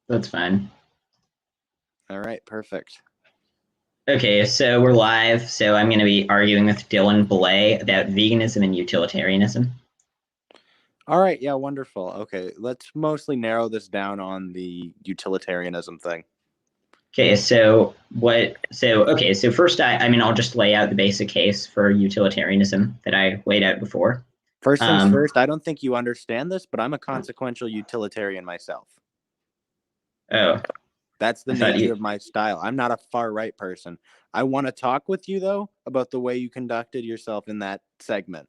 That's fine. All right, perfect. Okay, so we're live. So I'm going to be arguing with Dylan Blay about veganism and utilitarianism. All right, yeah, wonderful. Okay, let's mostly narrow this down on the utilitarianism thing. Okay, so what? So okay, so first, I'll just lay out the basic case for utilitarianism that I laid out before. First things Um, first, I don't think you understand this, but I'm a consequential utilitarian myself. oh, That's the I thought nature you. of my style. I'm not a far right person. I want to talk with you though about the way you conducted yourself in that segment.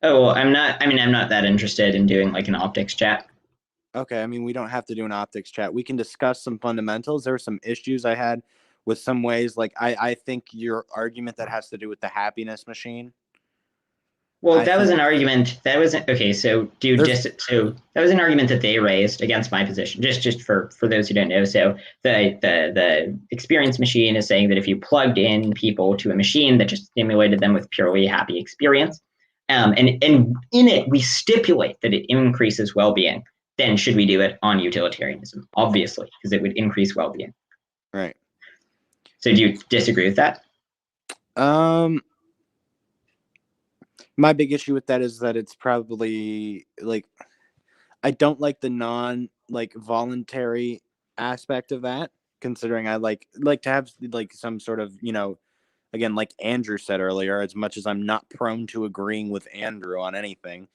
Oh, well, I'm not. I'm not that interested in doing like an optics chat. Okay, I mean, we don't have to do an optics chat. We can discuss some fundamentals. There were some issues I had with some ways. Like, I think your argument that has to do with the happiness machine, Well, I that was think an argument. That was okay. there's So that was an argument that they raised against my position. Just for those who don't know. So the experience machine is saying that if you plugged in people to a machine that just stimulated them with purely happy experience, and in it we stipulate that it increases well-being, then should we do it on utilitarianism? Obviously, because it would increase well-being. right. So do you disagree with that? Um, my big issue with that is that it's probably like I don't like the non like voluntary aspect of that. Considering I like to have like some sort of again like Andrew said earlier, as much as I'm not prone to agreeing with Andrew on anything,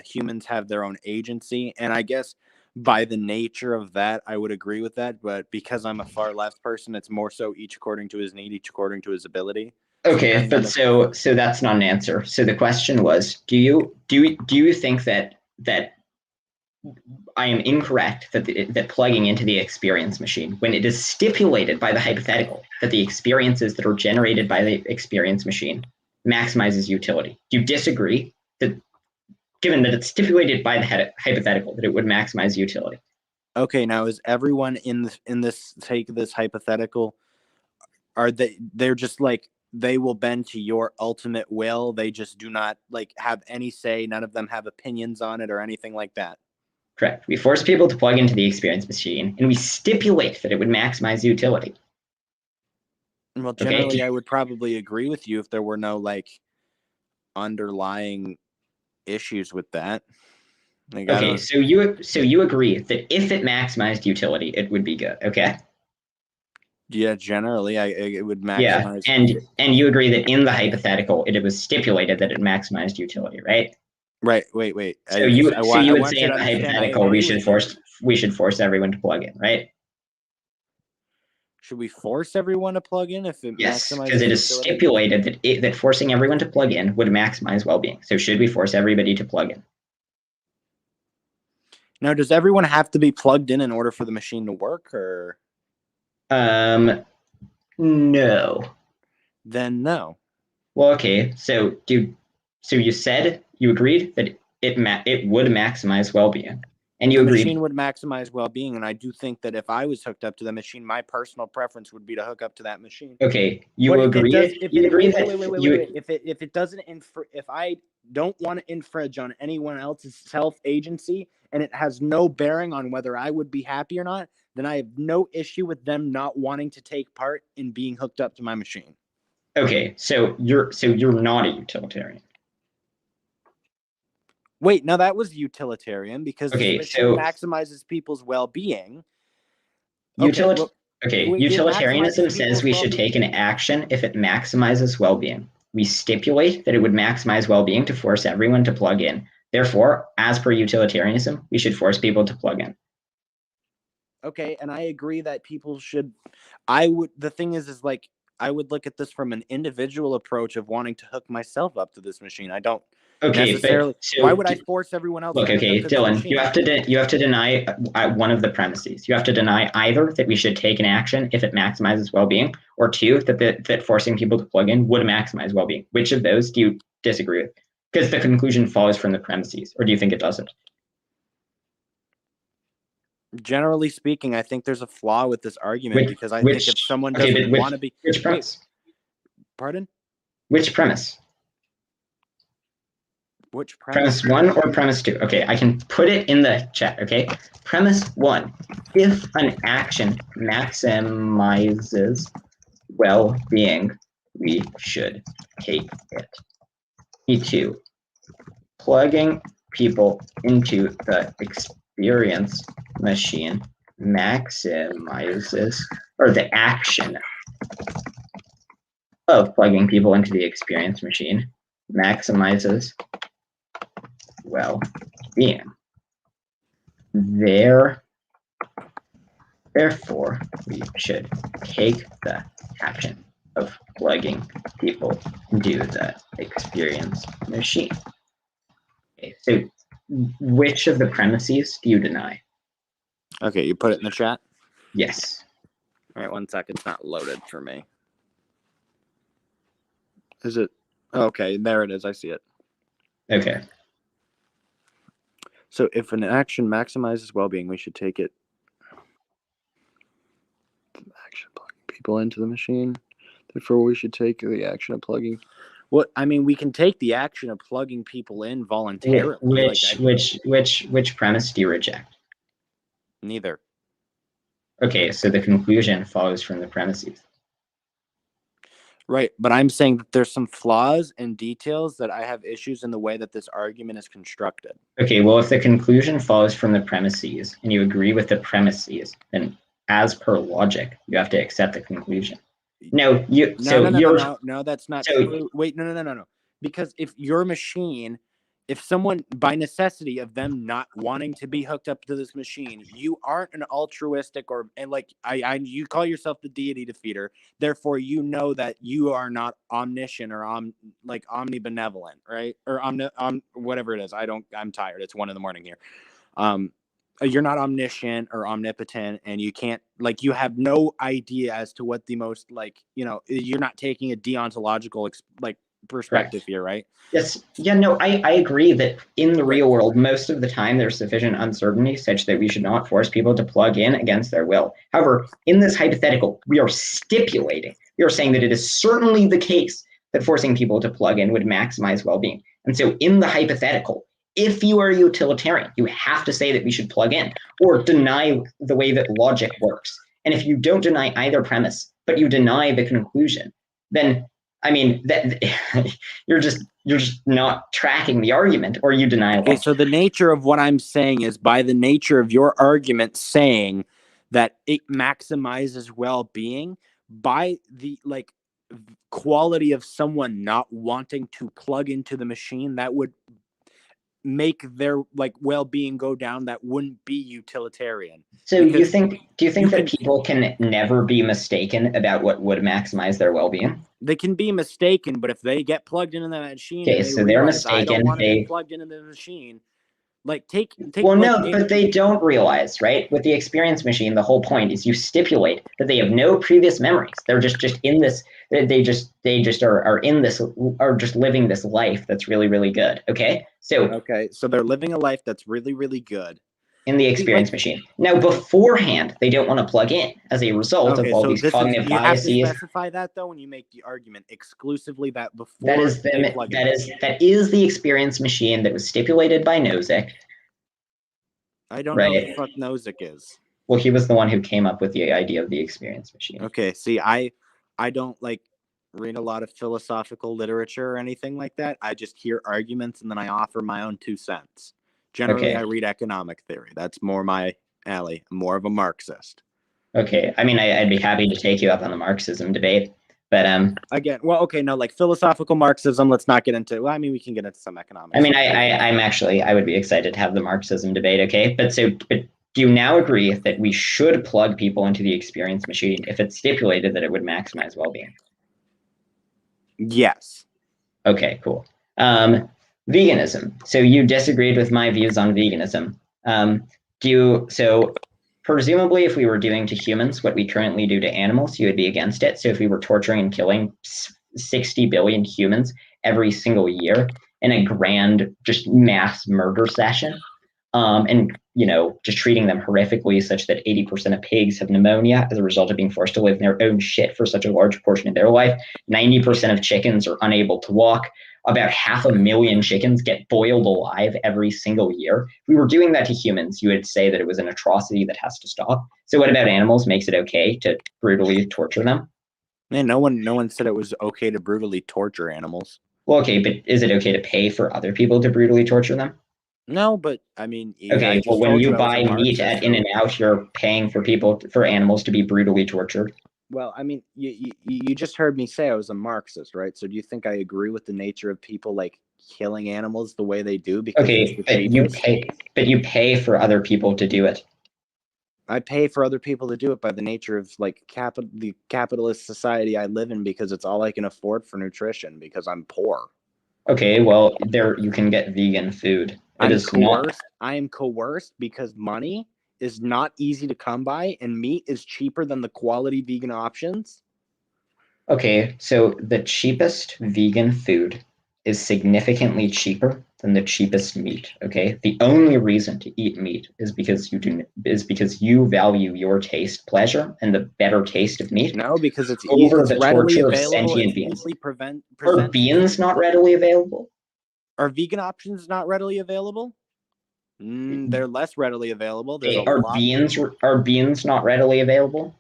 humans have their own agency, and I guess by the nature of that, I would agree with that. But because I'm a far left person, it's more so each according to his need, each according to his ability. So Okay, depending on but the so that's not an answer. So the question was, do you think that I am incorrect that plugging into the experience machine, when it is stipulated by the hypothetical that the experiences that are generated by the experience machine maximizes utility? Do you disagree that, given that it's stipulated by the hypothetical, that it would maximize utility? okay, now is everyone in this take this hypothetical, are they're just like they will bend to your ultimate will, they just do not like have any say, none of them have opinions on it or anything like that? Correct. We force people to plug into the experience machine, and we stipulate that it would maximize utility. Well, Okay. generally I would probably agree with you if there were no like underlying issues with that. Like I Okay. don't. So you agree that if it maximized utility, it would be good. Okay. Yeah, generally it would Yeah, maximize. and you agree that in the hypothetical, it was stipulated that it maximized utility, right? Right. Wait. So you I would want say you in to the understand. I hypothetical agree with you. we should force everyone to plug in, right? Should we force everyone to plug in if it Yes, because maximizes it is utility? stipulated that forcing everyone to plug in would maximize well-being. So should we force everybody to plug in? Now, does everyone have to be plugged in order for the machine to work, or No. then no? Well, okay. So you said you agreed that it would maximize well-being, and you The agreed. machine would maximize well-being, and I do think that if I was hooked up to the machine, my personal preference would be to hook up to that machine. Okay, But if it does, if you it agree wait, that wait, wait, wait, wait, you wait. If it doesn't if I don't want to infringe on anyone else's self agency, and it has no bearing on whether I would be happy or not, then I have no issue with them not wanting to take part in being hooked up to my machine. Okay, so you're not a utilitarian. Wait, now that was utilitarian because the Okay, machine so maximizes people's well-being. Okay, utilit well, okay, it utilitarianism maximizes says people's we should well-being. take an action if it maximizes well-being. We stipulate that it would maximize well-being to force everyone to plug in. Therefore, as per utilitarianism, we should force people to plug in. Okay, and I agree that people should. I would. The thing is like I would look at this from an individual approach of wanting to hook myself up to this machine. I don't Okay, but necessarily. Why so would I force everyone else look, to hook up okay, to this Dylan, machine? you have to deny one of the premises. You have to deny either that we should take an action if it maximizes well-being, or two, that forcing people to plug in would maximize well-being. Which of those do you disagree with? Because the conclusion follows from the premises, or do you think it doesn't? Generally speaking, I think there's a flaw with this argument Which because I think if which someone okay, doesn't but want to be which wait, premise? pardon? Which premise? Which Premise 1 or premise 2? Okay, I can put it in the chat, okay? Premise 1. If an action maximizes well-being, we should take it. E2. Plugging people into the experience machine maximizes, or the action of plugging people into the experience machine maximizes well-being. Therefore, we should take the action of plugging people into the experience machine. Okay, so which of the premises do you deny? Okay, you put it in the chat? Yes. All right, 1 sec. It's not loaded for me. Is it? Okay, there it is. I see it. Okay. So if an action maximizes well-being, we should take it. Action plugging people into the machine. Therefore, we should take the action of plugging. What I mean, we can take the action of plugging people in voluntarily. Which premise do you reject? Neither. Okay, so the conclusion follows from the premises. Right, but I'm saying that there's some flaws and details that I have issues in the way that this argument is constructed. Okay, well, if the conclusion follows from the premises and you agree with the premises, then as per logic, you have to accept the conclusion. No, that's not true. Wait, no. Because if your machine, if someone, by necessity of them not wanting to be hooked up to this machine, you aren't an altruistic you call yourself the deity defeater. Therefore, you know that you are not omniscient or omnibenevolent, right? Or whatever it is. I'm tired. It's 1 a.m. here. You're not omniscient or omnipotent, and you can't, you have no idea as to what the most, you're not taking a deontological, perspective. Correct. Here, right? Yes. Yeah, no, I agree that in the real world, most of the time there's sufficient uncertainty such that we should not force people to plug in against their will. However, in this hypothetical, we are stipulating, we are saying that it is certainly the case that forcing people to plug in would maximize well-being. And so in the hypothetical, if you are a utilitarian, you have to say that we should plug in or deny the way that logic works. And if you don't deny either premise, but you deny the conclusion, then I mean, that you're just not tracking the argument, or you deny it. Okay, so the nature of what I'm saying is, by the nature of your argument saying that it maximizes well-being, by the quality of someone not wanting to plug into the machine, that would make their well-being go down. That wouldn't be utilitarian. So do you think that people can never be mistaken about what would maximize their well-being? They can be mistaken, but if they get plugged into the machine, okay, so they're mistaken. I don't want to be plugged into the machine. Take. Well, no, but they don't realize, right? With the experience machine, the whole point is you stipulate that they have no previous memories. They're just in this. They just are in this, are just living this life that's really, really good. Okay, so they're living a life that's really, really good in the experience machine. Now, beforehand, they don't want to plug in as a result of all these cognitive biases. You have to specify that, though, when you make the argument exclusively that before that is the experience machine that was stipulated by Nozick. I don't know what the fuck Nozick is. Well, he was the one who came up with the idea of the experience machine. Okay, see, I don't read a lot of philosophical literature or anything like that. I just hear arguments and then I offer my own 2 cents. Generally, I read economic theory. That's more my alley. I'm more of a Marxist. Okay. I mean, I'd be happy to take you up on the Marxism debate, but again, well, okay, no, philosophical Marxism. Let's not get into. Well, I mean, we can get into some economics. I mean, I would be excited to have the Marxism debate. Okay, but do you now agree that we should plug people into the experience machine if it's stipulated that it would maximize well-being? Yes. Okay. Cool. Veganism. So you disagreed with my views on veganism. Presumably if we were doing to humans what we currently do to animals, you would be against it. So if we were torturing and killing 60 billion humans every single year in a grand, just mass murder session, and just treating them horrifically such that 80% of pigs have pneumonia as a result of being forced to live in their own shit for such a large portion of their life. 90% of chickens are unable to walk. about 500,000 chickens get boiled alive every single year. If we were doing that to humans, you would say that it was an atrocity that has to stop. So what about animals makes it okay to brutally torture them? Man, no one said it was okay to brutally torture animals. Well, okay, but is it okay to pay for other people to brutally torture them? No, but I mean, Okay, well, when you buy meat at In In-N-Out, you're paying for animals to be brutally tortured. Well, I mean, you just heard me say I was a Marxist, right? So do you think I agree with the nature of people like killing animals the way they do because okay, but you pay for other people to do it. I pay for other people to do it by the nature of like the capitalist society I live in because it's all I can afford for nutrition because I'm poor. Okay, well, there you can get vegan food. I am coerced because money is not easy to come by and meat is cheaper than the quality vegan options. Okay, so the cheapest vegan food is significantly cheaper than the cheapest meat. Okay, the only reason to eat meat is because you value your taste, pleasure, and the better taste of meat. No, because it's over it's the readily torture available. of sentient It's beings. Are beans not readily available? Are vegan options not readily available? They're less readily available. Are beans not readily available?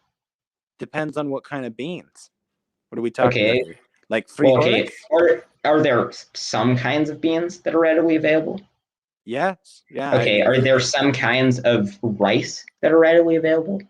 Depends on what kind of beans. What are we talking about? Like frijoles? Okay. Are there some kinds of beans that are readily available? Yes. Yeah. Okay. Are there some kinds of rice that are readily available?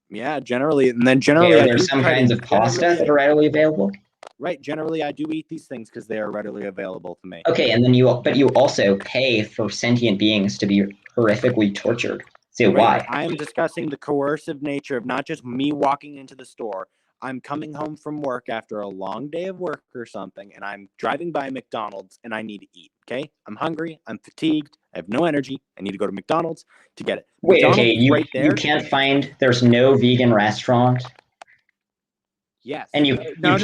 Yeah, generally. And then generally, are there some kinds of pasta that are readily available? Right. Generally, I do eat these things because they are readily available to me. Okay, and then you also pay for sentient beings to be horrifically tortured. So why? I am discussing the coercive nature of not just me walking into the store. I'm coming home from work after a long day of work or something, and I'm driving by McDonald's and I need to eat. Okay, I'm hungry. I'm fatigued. I have no energy. I need to go to McDonald's to get it. Wait, McDonald's okay, you can't find. There's no vegan restaurant. Yes. And you There's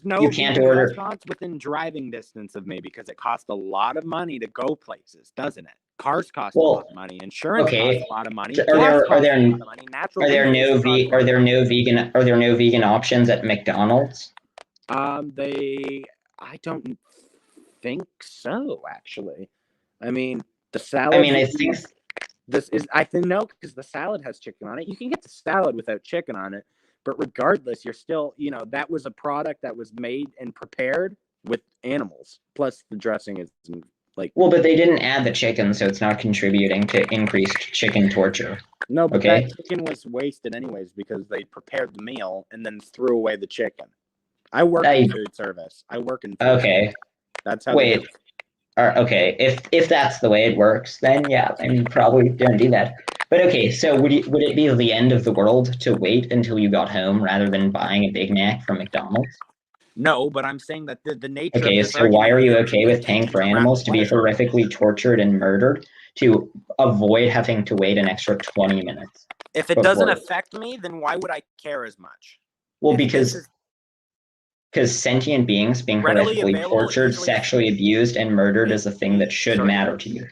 no you can't order restaurants within driving distance of me because it costs a lot of money to go places, doesn't it? Cars cost a lot of money. Insurance costs a lot of money. Are there no vegan options at McDonald's? I don't think so, actually. I mean, the salad. I mean, I think no, because the salad has chicken on it. You can get the salad without chicken on it, but regardless, you're still, that was a product that was made and prepared with animals. Plus, the dressing is like. Well, but they didn't add the chicken, so it's not contributing to increased chicken torture. No, but that chicken was wasted anyways because they prepared the meal and then threw away the chicken. I work in food service. Okay. That's how. Wait. Okay. If that's the way it works, then yeah, I mean, probably don't do that. But okay, so would it be the end of the world to wait until you got home rather than buying a Big Mac from McDonald's? No, but I'm saying that the nature. Okay, so why are you okay with paying for animals to be horrifically tortured and murdered to avoid having to wait an extra 20 minutes? If it doesn't affect me, then why would I care as much? Well, because sentient beings being horrifically tortured, sexually abused, and murdered is a thing that should matter to you.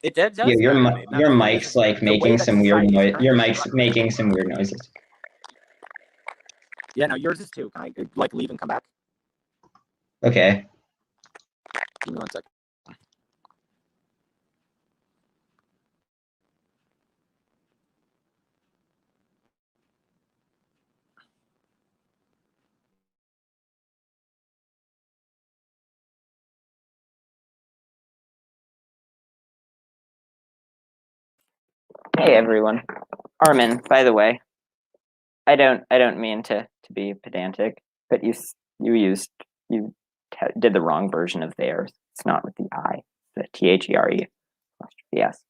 It does. Yeah, your mic's like making some weird noise. Your mic's making some weird noises. Yeah, no, yours is too. Can I like leave and come back? Okay. Give me 1 second. Hey everyone, Armin. By the way, I don't mean to be pedantic, but you did the wrong version of theirs. It's not with the I, the THERE. Yes.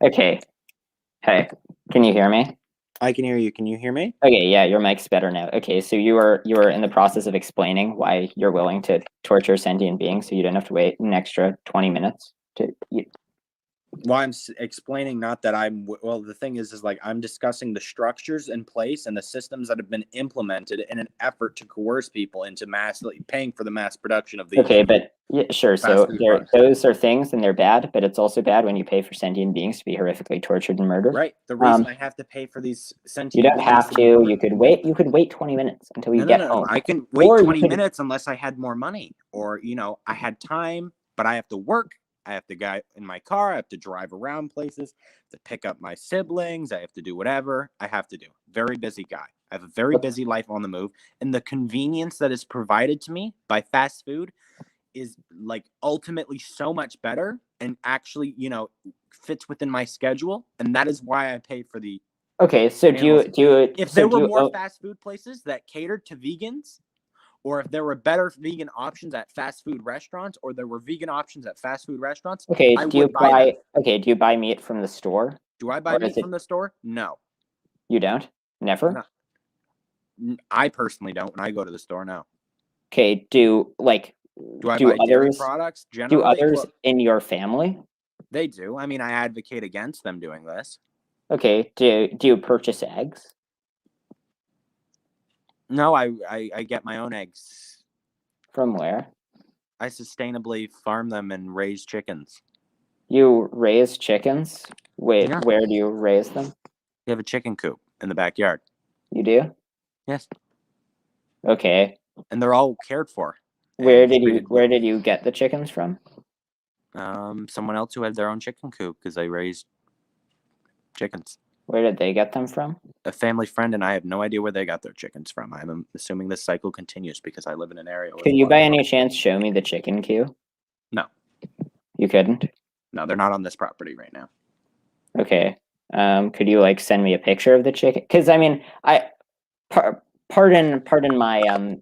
Okay. Hey, can you hear me? I can hear you. Can you hear me? Okay, yeah, your mic's better now. Okay, so you were in the process of explaining why you're willing to torture sentient beings, so you don't have to wait an extra 20 minutes to. Well, I'm explaining not that well, the thing is like I'm discussing the structures in place and the systems that have been implemented in an effort to coerce people into paying for the mass production of these. Okay, but yeah, sure. So those are things, and they're bad, but it's also bad when you pay for sentient beings to be horrifically tortured and murdered. Right. The reason I have to pay for these sentient you don't beings have to. You could wait. You could wait 20 minutes until you get home. I can wait 20 minutes unless I had more money, or I had time, but I have to work. I have to go in my car. I have to drive around places to pick up my siblings. I have to do whatever I have to do. Very busy guy. I have a very busy life on the move. And the convenience that is provided to me by fast food is like ultimately so much better and actually, fits within my schedule. And that is why I pay for the. Okay. So if there were more fast food places that catered to vegans, or if there were better vegan options at fast food restaurants, or there were vegan options at fast food restaurants. Okay, do you buy meat from the store? Do I buy meat from the store? No. You don't? Never? No. I personally don't when I go to the store, no. Okay, do I buy dairy products generally? Do others in your family? They do. I mean, I advocate against them doing this. Okay, do you purchase eggs? No, I get my own eggs. From where? I sustainably farm them and raise chickens. You raise chickens? Wait, yeah. Where do you raise them? You have a chicken coop in the backyard. You do? Yes. Okay. And they're all cared for. Where did you get the chickens from? Someone else who had their own chicken coop because they raised chickens. Where did they get them from? A family friend, and I have no idea where they got their chickens from. I'm assuming this cycle continues because I live in an area. Could you by any chance show me the chicken queue? No. You couldn't? No, they're not on this property right now. Okay. Could you send me a picture of the chicken? Because I mean, pardon my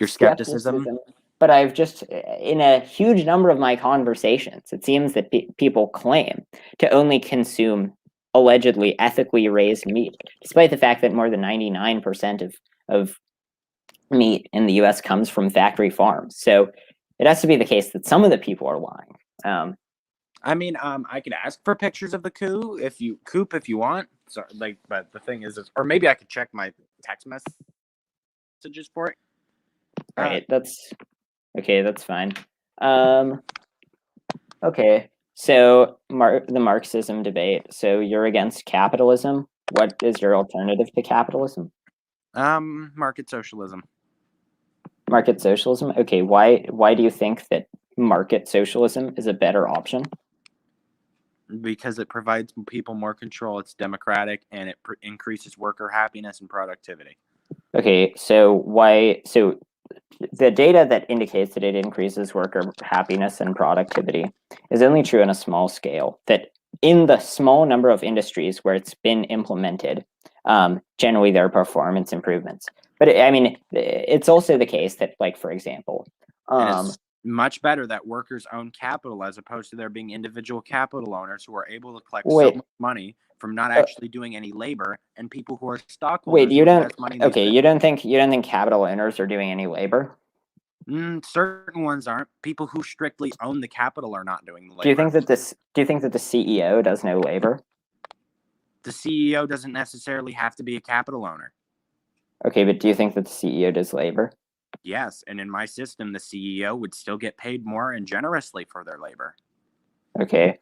your skepticism. But I've just, in a huge number of my conversations, it seems that people claim to only consume allegedly ethically raised meat, despite the fact that more than 99% of meat in the U.S. comes from factory farms. So it has to be the case that some of the people are lying. I mean, I could ask for pictures of the coop if you want. So, but the thing is, or maybe I could check my text messages for it. Right, that's okay. That's fine. Okay, so the Marxism debate. So you're against capitalism. What is your alternative to capitalism? Market socialism. Market socialism. Okay, why do you think that market socialism is a better option? Because it provides people more control. It's democratic and it increases worker happiness and productivity. Okay, so why? So the data that indicates that it increases worker happiness and productivity is only true on a small scale. That in the small number of industries where it's been implemented, generally there are performance improvements. But it's also the case that, for example, it's much better that workers own capital as opposed to there being individual capital owners who are able to collect so much money from not actually doing any labor, and people who are stockholders. Wait, you don't? Okay, you don't think capital owners are doing any labor? Certain ones aren't. People who strictly own the capital are not doing the labor. Do you think that the CEO does no labor? The CEO doesn't necessarily have to be a capital owner. Okay, but do you think that the CEO does labor? Yes, and in my system, the CEO would still get paid more and generously for their labor. Okay,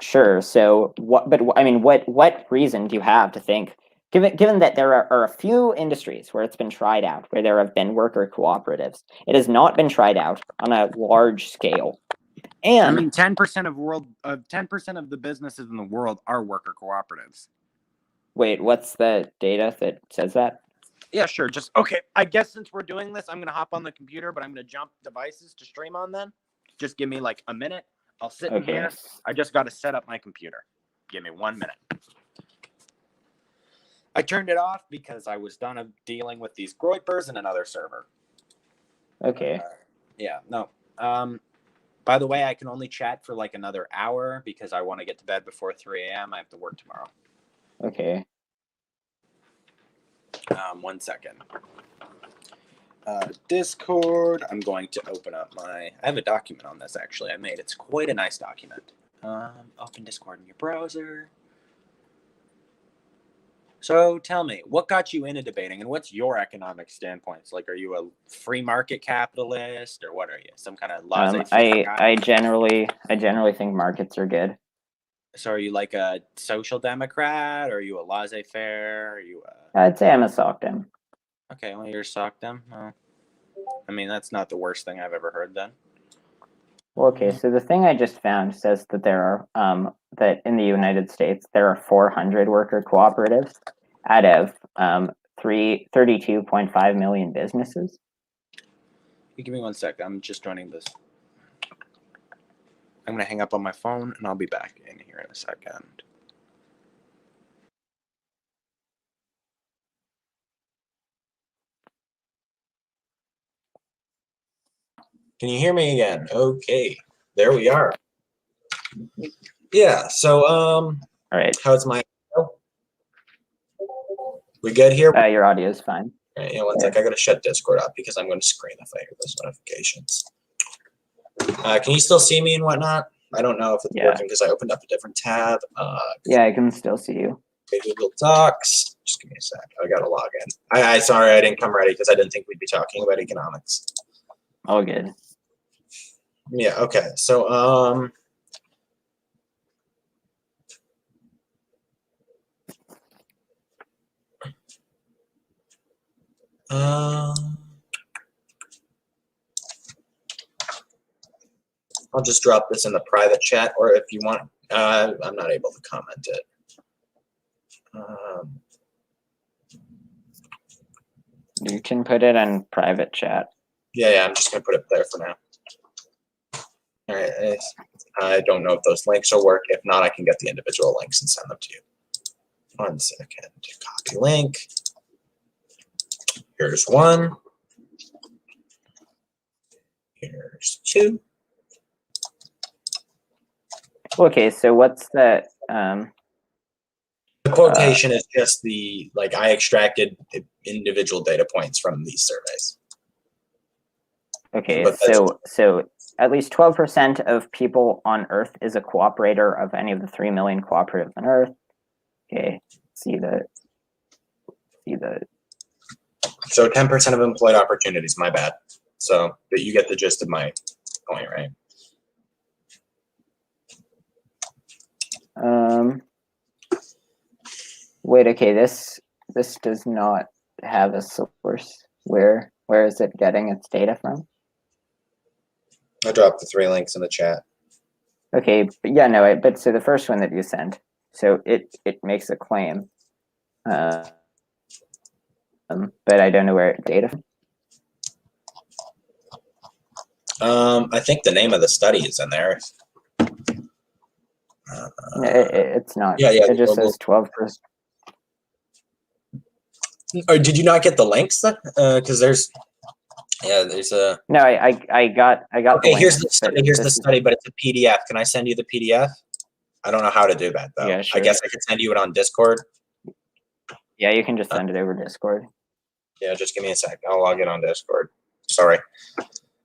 sure. So what reason do you have to think, given that there are a few industries where it's been tried out, where there have been worker cooperatives, it has not been tried out on a large scale. And 10% of the businesses in the world are worker cooperatives. Wait, what's the data that says that? Yeah, sure. Okay. I guess since we're doing this, I'm going to hop on the computer, but I'm going to jump devices to stream on then. Just give me a minute. I'll sit in here. I just got to set up my computer. Give me 1 minute. I turned it off because I was done of dealing with these groypers in another server. Okay. No. By the way, I can only chat for another hour because I want to get to bed before 3 a.m. I have to work tomorrow. Okay. 1 second. Discord. I'm going to open up I have a document on this, actually. I made. It's quite a nice document. Open Discord in your browser. So tell me, what got you into debating, and what's your economic standpoints? Like, are you a free market capitalist, or what are you? Some kind of laissez-faire guy? I generally think markets are good. So are you like a social democrat, or are you a laissez-faire? Are you a... I'd say I'm a SOCDEM. Okay, well, you're a SOCDEM. Well, I mean, that's not the worst thing I've ever heard then. Well, okay, so the thing I just found says that there are that in the United States there are 400 worker cooperatives out of 32.5 million businesses. You give me 1 sec. I'm just joining this. I'm going to hang up on my phone, and I'll be back in here in a second. Can you hear me again? Okay, there we are. Yeah, so, All right. how's my... We good here? Your audio is fine. Right, you know, 1 sec. I got to shut Discord up because I'm going to scream if I hear those notifications. Can you still see me and whatnot? I don't know if it's working because I opened up a different tab. Yeah, I can still see you. Google Docs. Just give me a sec. I got to log in. I sorry I didn't come ready because I didn't think we'd be talking about economics. All good. Yeah. Okay. So I'll just drop this in the private chat, or if you want, I'm not able to comment it. You can put it in private chat. Yeah, I'm just gonna put it there for now. All right. I don't know if those links will work. If not, I can get the individual links and send them to you. 1 second. Copy link. Here's one. Here's two. Okay, so what's that? The quotation is just the, like, I extracted individual data points from these surveys. Okay, so at least 12% of people on Earth is a cooperator of any of the 3 million cooperatives on Earth. Okay, see the. So 10% of employed opportunities. My bad. So, but you get the gist of my point, right? Wait. Okay. This does not have a source. Where is it getting its data from? I dropped the 3 links in the chat. Okay. But yeah. No. But so the first one that you sent. So it makes a claim. But I don't know where it data from. I think the name of the study is in there. No, it's not. Yeah. It just says 12%. Or did you not get the links then? Because there's a. No, I got. Okay, here's the study. Here's the study, but it's a PDF. Can I send you the PDF? I don't know how to do that though. Yeah, sure. I guess I could send you it on Discord. Yeah, you can just send it over Discord. Yeah, just give me a sec. I'll log in on Discord. Sorry,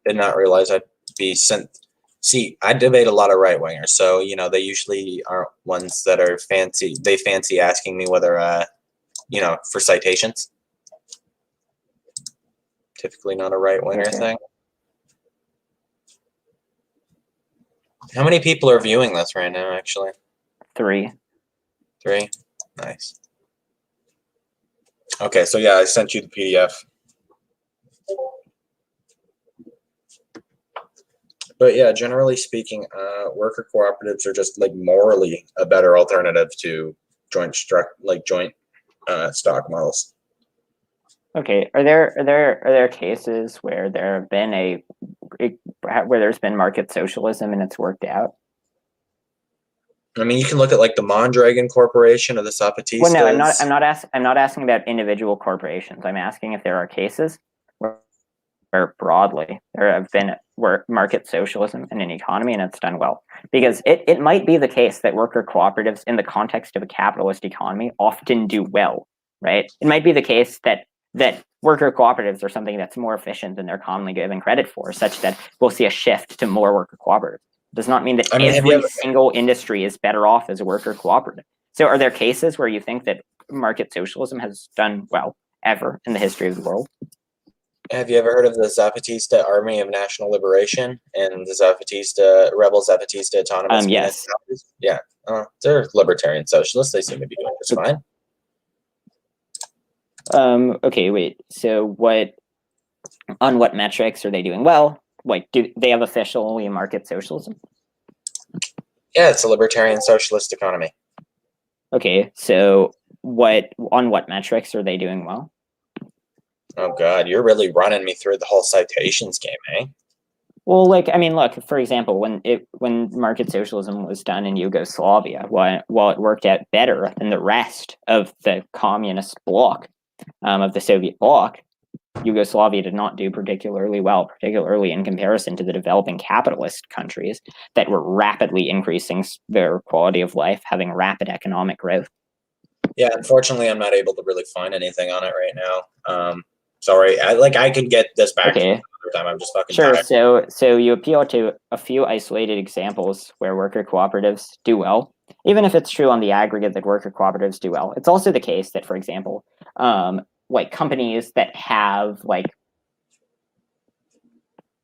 did not realize I'd be sent. See, I debate a lot of right wingers, so you know they usually are ones that are fancy. They fancy asking me whether for citations. Typically not a right winger thing. How many people are viewing this right now, actually? 3. 3? Nice. Okay, so yeah, I sent you the PDF. But yeah, generally speaking, worker cooperatives are just like morally a better alternative to joint stock models. Okay, are there cases where there have been where there's been market socialism and it's worked out? I mean, you can look at like the Mondragon Corporation or the Zapatistas. Well, no, I'm not asking about individual corporations. I'm asking if there are cases where or broadly, there have been market socialism in an economy, and it's done well. Because it might be the case that worker cooperatives in the context of a capitalist economy often do well, right? It might be the case that worker cooperatives are something that's more efficient than they're commonly given credit for, such that we'll see a shift to more worker cooperatives. It does not mean that every single industry is better off as a worker cooperative. So are there cases where you think that market socialism has done well ever in the history of the world? Have you ever heard of the Zapatista Army of National Liberation and the Zapatista Autonomous Yes. Municipalities? Yeah, they're libertarian socialists. They seem to be doing just fine. Okay, wait. So on what metrics are they doing well? Like, do they have officially market socialism? Yeah, it's a libertarian socialist economy. Okay, so on what metrics are they doing well? Oh God, you're really running me through the whole citations game, eh? Well, like, I mean, look, for example, when market socialism was done in Yugoslavia, while it worked out better than the rest of the communist bloc, of the Soviet bloc, Yugoslavia did not do particularly well, particularly in comparison to the developing capitalist countries that were rapidly increasing their quality of life, having rapid economic growth. Yeah, unfortunately, I'm not able to really find anything on it right now. Sorry, I could get this back Okay. another time. I'm just fucking Sure. tired. So you appeal to a few isolated examples where worker cooperatives do well, even if it's true on the aggregate that worker cooperatives do well. It's also the case that, for example, like companies that have like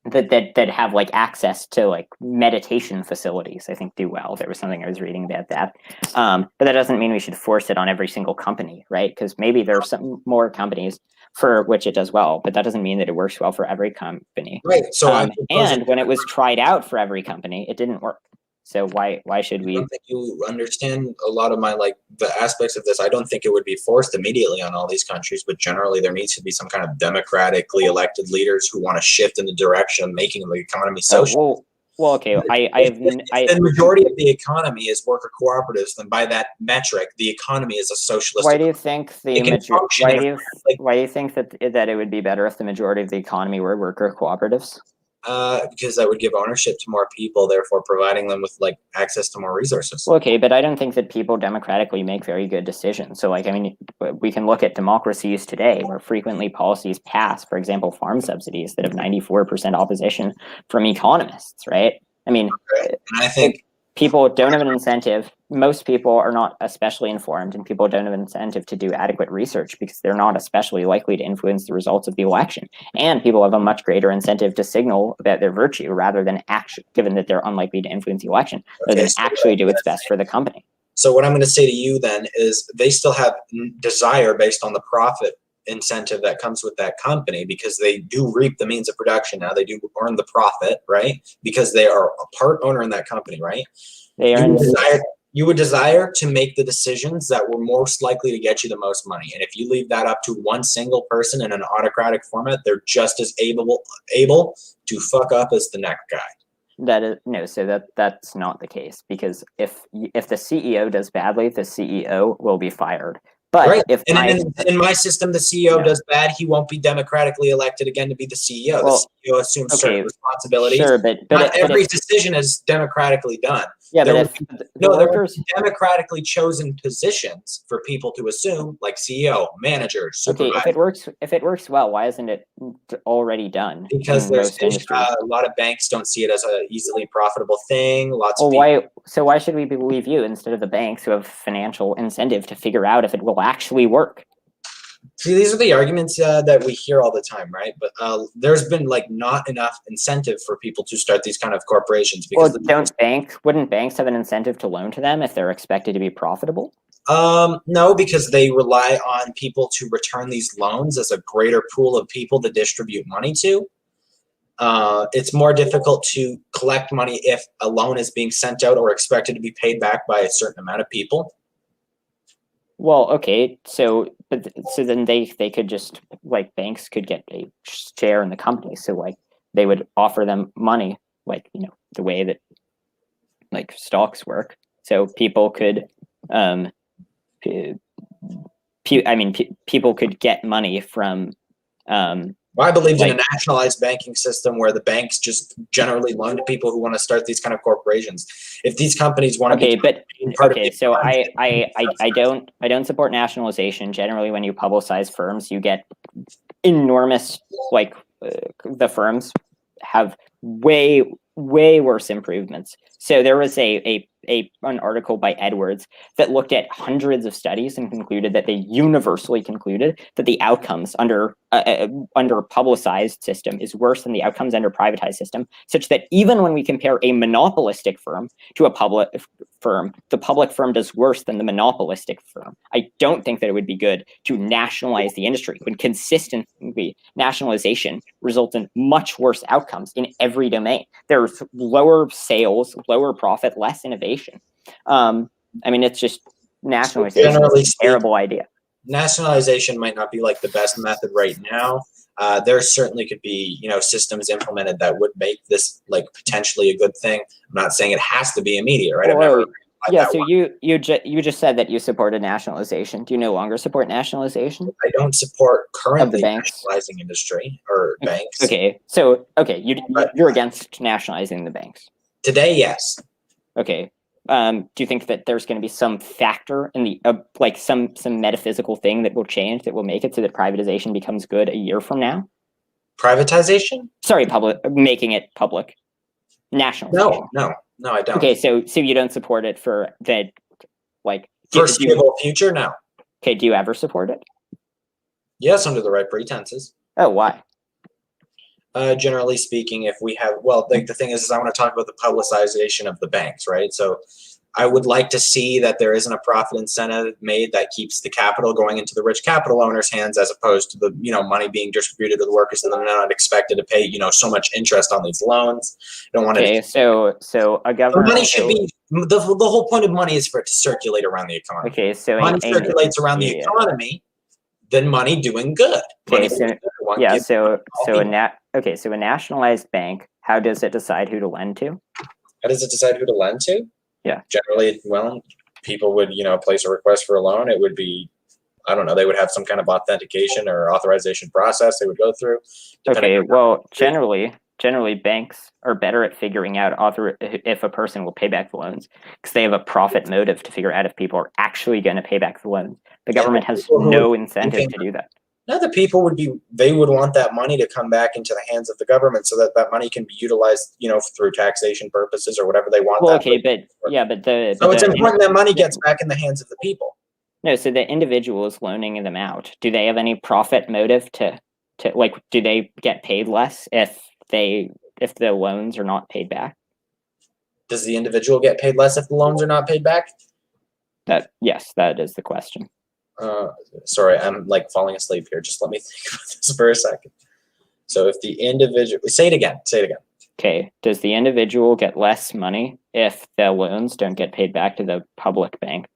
that have like access to like meditation facilities, I think, do well. There was something I was reading about that. But that doesn't mean we should force it on every single company, right? Because maybe there are some more companies for which it does well, but that doesn't mean that it works well for every company. Right. So and when it was tried out for every company, it didn't work. So why should we? I don't think you understand a lot of my the aspects of this. I don't think it would be forced immediately on all these countries, but generally there needs to be some kind of democratically elected leaders who want to shift in the direction of making the economy social. Well, okay. If the majority of the economy is worker cooperatives, then by that metric, the economy is a socialist. Why do you think why do you think that it would be better if the majority of the economy were worker cooperatives? Because that would give ownership to more people, therefore providing them with access to more resources. Well, okay, but I don't think that people democratically make very good decisions. So, I mean, we can look at democracies today, where frequently policies pass, for example, farm subsidies that have 94% opposition from economists, right? I mean, and I think people don't have an incentive. Most people are not especially informed, and people don't have an incentive to do adequate research because they're not especially likely to influence the results of the election. And people have a much greater incentive to signal about their virtue rather than given that they're unlikely to influence the election, rather than actually do what's best for the company. So what I'm going to say to you then is they still have desire based on the profit incentive that comes with that company, because they do reap the means of production now. They do earn the profit, right? Because they are a part owner in that company, right? You would desire to make the decisions that were most likely to get you the most money. And if you leave that up to one single person in an autocratic format, they're just as able to fuck up as the next guy. So that's not the case, because if the CEO does badly, the CEO will be fired. But right. if in my system, the CEO does bad, he won't be democratically elected again to be the CEO. The CEO assumes certain responsibilities. Sure, but not every decision is democratically done. Yeah, there are democratically chosen positions for people to assume, like CEO, manager, supervisor. Okay, if it works well, why isn't it already done? Because there's a lot of banks don't see it as a easily profitable thing. Why should we believe you instead of the banks, who have financial incentive to figure out if it will actually work? See, these are the arguments that we hear all the time, right? But there's been not enough incentive for people to start these kind of corporations. Because wouldn't banks have an incentive to loan to them if they're expected to be profitable? No, because they rely on people to return these loans as a greater pool of people to distribute money to. It's more difficult to collect money if a loan is being sent out or expected to be paid back by a certain amount of people. Well, okay, so then they could just, banks could get a share in the company, so they would offer them money, the way that stocks work, so people could people could get money from Well, I believed in a Like- nationalized banking system where the banks just generally loan to people who want to start these kind of corporations. If these companies want to Okay, be but part of okay, the so economy, I don't support nationalization. Generally, when you publicize firms, you get enormous, like the firms have way worse improvements. So there was an article by Edwards that looked at hundreds of studies and concluded that they universally concluded that the outcomes under publicized system is worse than the outcomes under privatized system, such that even when we compare a monopolistic firm to a public firm, the public firm does worse than the monopolistic firm. I don't think that it would be good to nationalize the industry when consistently nationalization results in much worse outcomes in every domain. There's lower sales, lower profit, less innovation. I mean, it's just nationalization generally is a terrible idea. nationalization might not be like the best method right now. There certainly could be, systems implemented that would make this like potentially a good thing. I'm not saying it has to be immediate, right? I've never Yeah, so you just said that you supported nationalization. Do you no longer support nationalization I don't support currently banks? nationalizing industry or banks. Okay, so you're against nationalizing the banks. Today, yes. Okay. Do you think that there's going to be some factor in the like some metaphysical thing that will change, that will make it so that privatization becomes good a year from now? Privatization? Sorry, making it public. Nationalization. No, I don't. Okay, so you don't support it for the like Foreseeable future? No. Okay, do you ever support it? Yes, under the right pretenses. Oh, why? Generally speaking, if we have, well, the thing is I want to talk about the publicization of the banks, right? So I would like to see that there isn't a profit incentive made that keeps the capital going into the rich capital owners' hands, as opposed to the, money being distributed to the workers and then they're not expected to pay, so much interest on these loans. I don't want Okay, so a government. The money should be, the whole point of money is for it to circulate around the economy. Okay, so money circulates around the economy, then money doing good. Okay, so a nationalized bank, how does it decide who to lend to? How does it decide who to lend to? Yeah. Generally, well, people would, place a request for a loan. It would be, I don't know, they would have some kind of authentication or authorization process they would go through. Okay, well, generally banks are better at figuring out if a person will pay back the loans because they have a profit motive to figure out if people are actually going to pay back the loans. The government has no incentive to do that. Now the people would want that money to come back into the hands of the government so that money can be utilized, through taxation purposes or whatever they want. Well, okay, but it's important that money gets back in the hands of the people. No, so the individual is loaning them out. Do they have any profit motive to like? Do they get paid less if the loans are not paid back? Does the individual get paid less if the loans are not paid back? Yes, that is the question. Sorry, I'm like falling asleep here. Just let me think about this for a second. So if the individual, say it again. Okay, does the individual get less money if the loans don't get paid back to the public bank?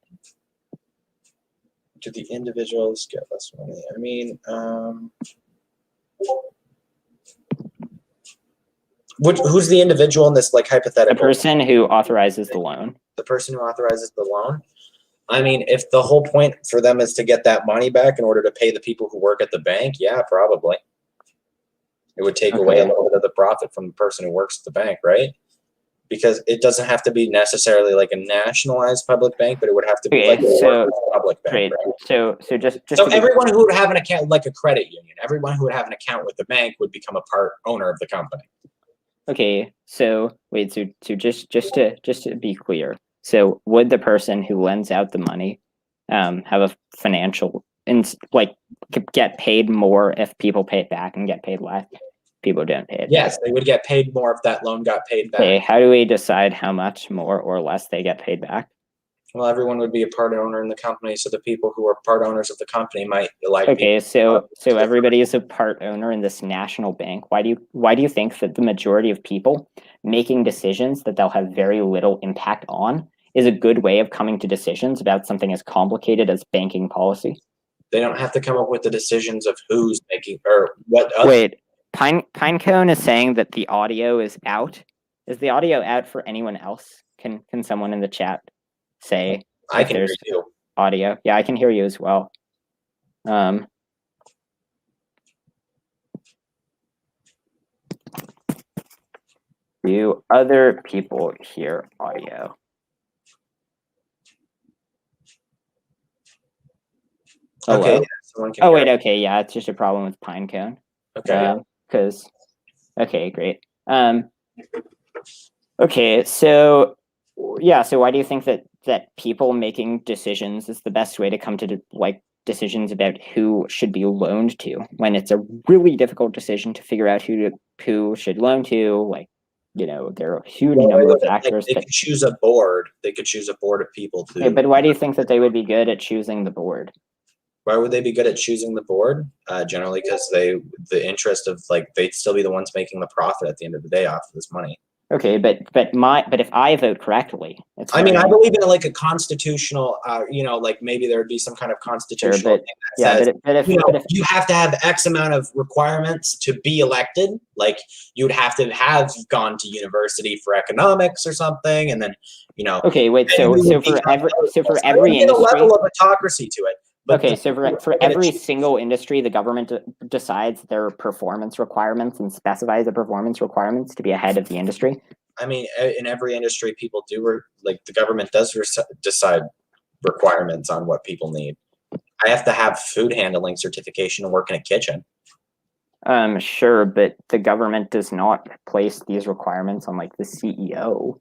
Do the individuals get less money? I mean, who's the individual in this like hypothetical? The person who authorizes the loan. The person who authorizes the loan? I mean, if the whole point for them is to get that money back in order to pay the people who work at the bank, yeah, probably. It would take away a little bit of the profit from the person who works at the bank, right? Because it doesn't have to be necessarily like a nationalized public bank, but it would have to be like a public bank. Right? So just so everyone who would have an account, like a credit union, everyone who would have an account with the bank would become a part owner of the company. Okay, so wait, so just to be clear, so would the person who lends out the money have a financial get paid more if people pay it back and get paid less if people don't pay it yes back? They would get paid more if that loan got paid back. Okay, how do we decide how much more or less they get paid back? Well, everyone would be a part owner in the company, so the people who are part owners of the company might like. Okay, so everybody is a part owner in this national bank. Why do you think that the majority of people making decisions that they'll have very little impact on is a good way of coming to decisions about something as complicated as banking policy? They don't have to come up with the decisions of who's making or what. Wait, Pinecone is saying that the audio is out. Is the audio out for anyone else? Can someone in the chat say I can hear you. Audio? Yeah, I can hear you as well. Do other people hear audio? Hello? Okay. Someone can Oh, hear wait, it. okay, yeah, it's just a problem with Pinecone. Okay. Because, okay, great. Okay, so, yeah, so why do you think that people making decisions is the best way to come to, decisions about who should be loaned to, when it's a really difficult decision to figure out who should loan to? Like, there are a huge number of factors. They could choose a board. They could choose a board of people to. Okay, but why do you think that they would be good at choosing the board? Why would they be good at choosing the board? Generally, because the interest of they'd still be the ones making the profit at the end of the day off of this money. Okay, but if I vote correctly, I mean, I believe in a constitutional, maybe there would be some kind of constitutional thing that says, if you have to have X amount of requirements to be elected, like you'd have to have gone to university for economics or something, and then, Okay, wait. So for every industry, a level of autocracy to it. But okay, so for every single industry, the government decides their performance requirements and specifies the performance requirements to be ahead of the industry. I mean, in every industry, people do the government does decide requirements on what people need. I have to have food handling certification and work in a kitchen. Sure, but the government does not place these requirements on the CEO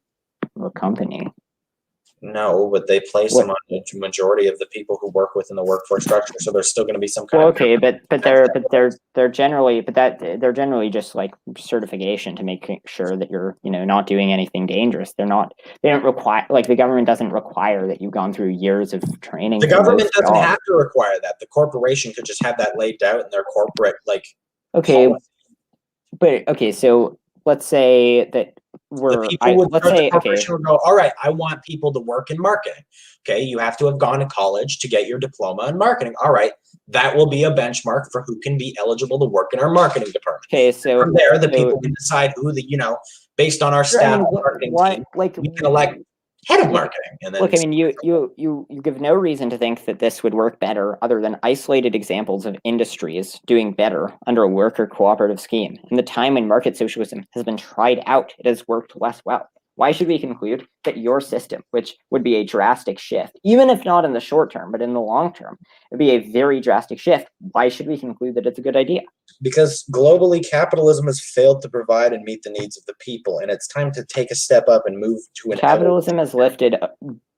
of a company. No, but they place them on the majority of the people who work within the workforce structure. So there's still going to be some kind of. Okay, but they're generally just certification to make sure that you're not doing anything dangerous. They don't require the government doesn't require that you've gone through years of training. The government doesn't have to require that. The corporation could just have that laid out in their corporate Okay, policy. But okay, so let's say that would go, all right, I want people to work in marketing. Okay, you have to have gone to college to get your diploma in marketing. All right, that will be a benchmark for who can be eligible to work in our marketing department. Okay, so from there, people can decide who based on our staff marketing team, we can elect head of marketing. And then look, I mean, you give no reason to think that this would work better other than isolated examples of industries doing better under a worker cooperative scheme. In the time when market socialism has been tried out, it has worked less well. Why should we conclude that your system, which would be a drastic shift, even if not in the short term, but in the long term, would be a very drastic shift? Why should we conclude that it's a good idea? Because globally, capitalism has failed to provide and meet the needs of the people, and it's time to take a step up and move to an. Capitalism has lifted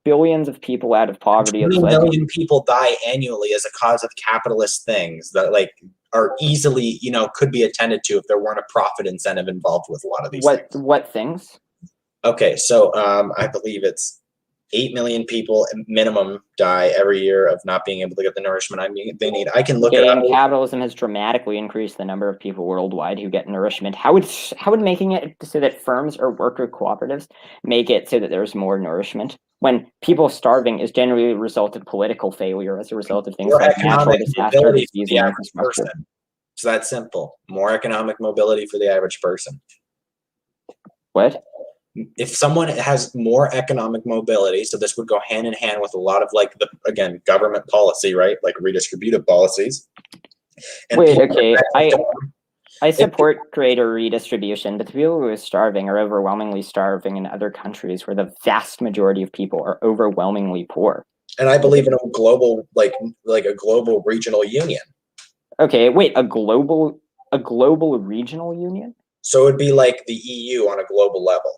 billions of people out of poverty. 20 million people die annually as a cause of capitalist things that are easily, could be attended to if there weren't a profit incentive involved with a lot of these things. What things? Okay, so I believe it's 8 million people minimum die every year of not being able to get the nourishment they need. I can look it up. Capitalism has dramatically increased the number of people worldwide who get nourishment. How would making it so that firms or worker cooperatives make it so that there's more nourishment when people starving is generally a result of political failure as a result of things like natural disaster, disease, and infrastructure? It's that simple. More economic mobility for the average person. What? If someone has more economic mobility, so this would go hand in hand with a lot of government policy, right? Like redistributive policies. And wait, okay. I support greater redistribution, but the people who are starving are overwhelmingly starving in other countries where the vast majority of people are overwhelmingly poor. And I believe in a global, a global regional union. Okay, wait, a global regional union? So it'd be like the EU on a global level.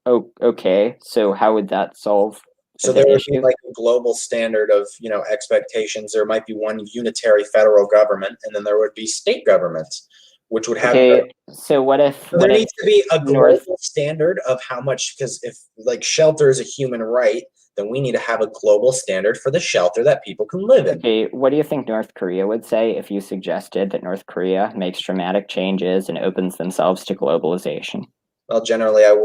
Oh, okay. So how would that solve? So there would be a global standard of, expectations. There might be one unitary federal government, and then there would be state governments, which would have. Okay. So what if there needs to be a global standard of how much? Because if shelter is a human right, then we need to have a global standard for the shelter that people can live in. Okay. What do you think North Korea would say if you suggested that North Korea makes dramatic changes and opens themselves to globalization? Well, generally, I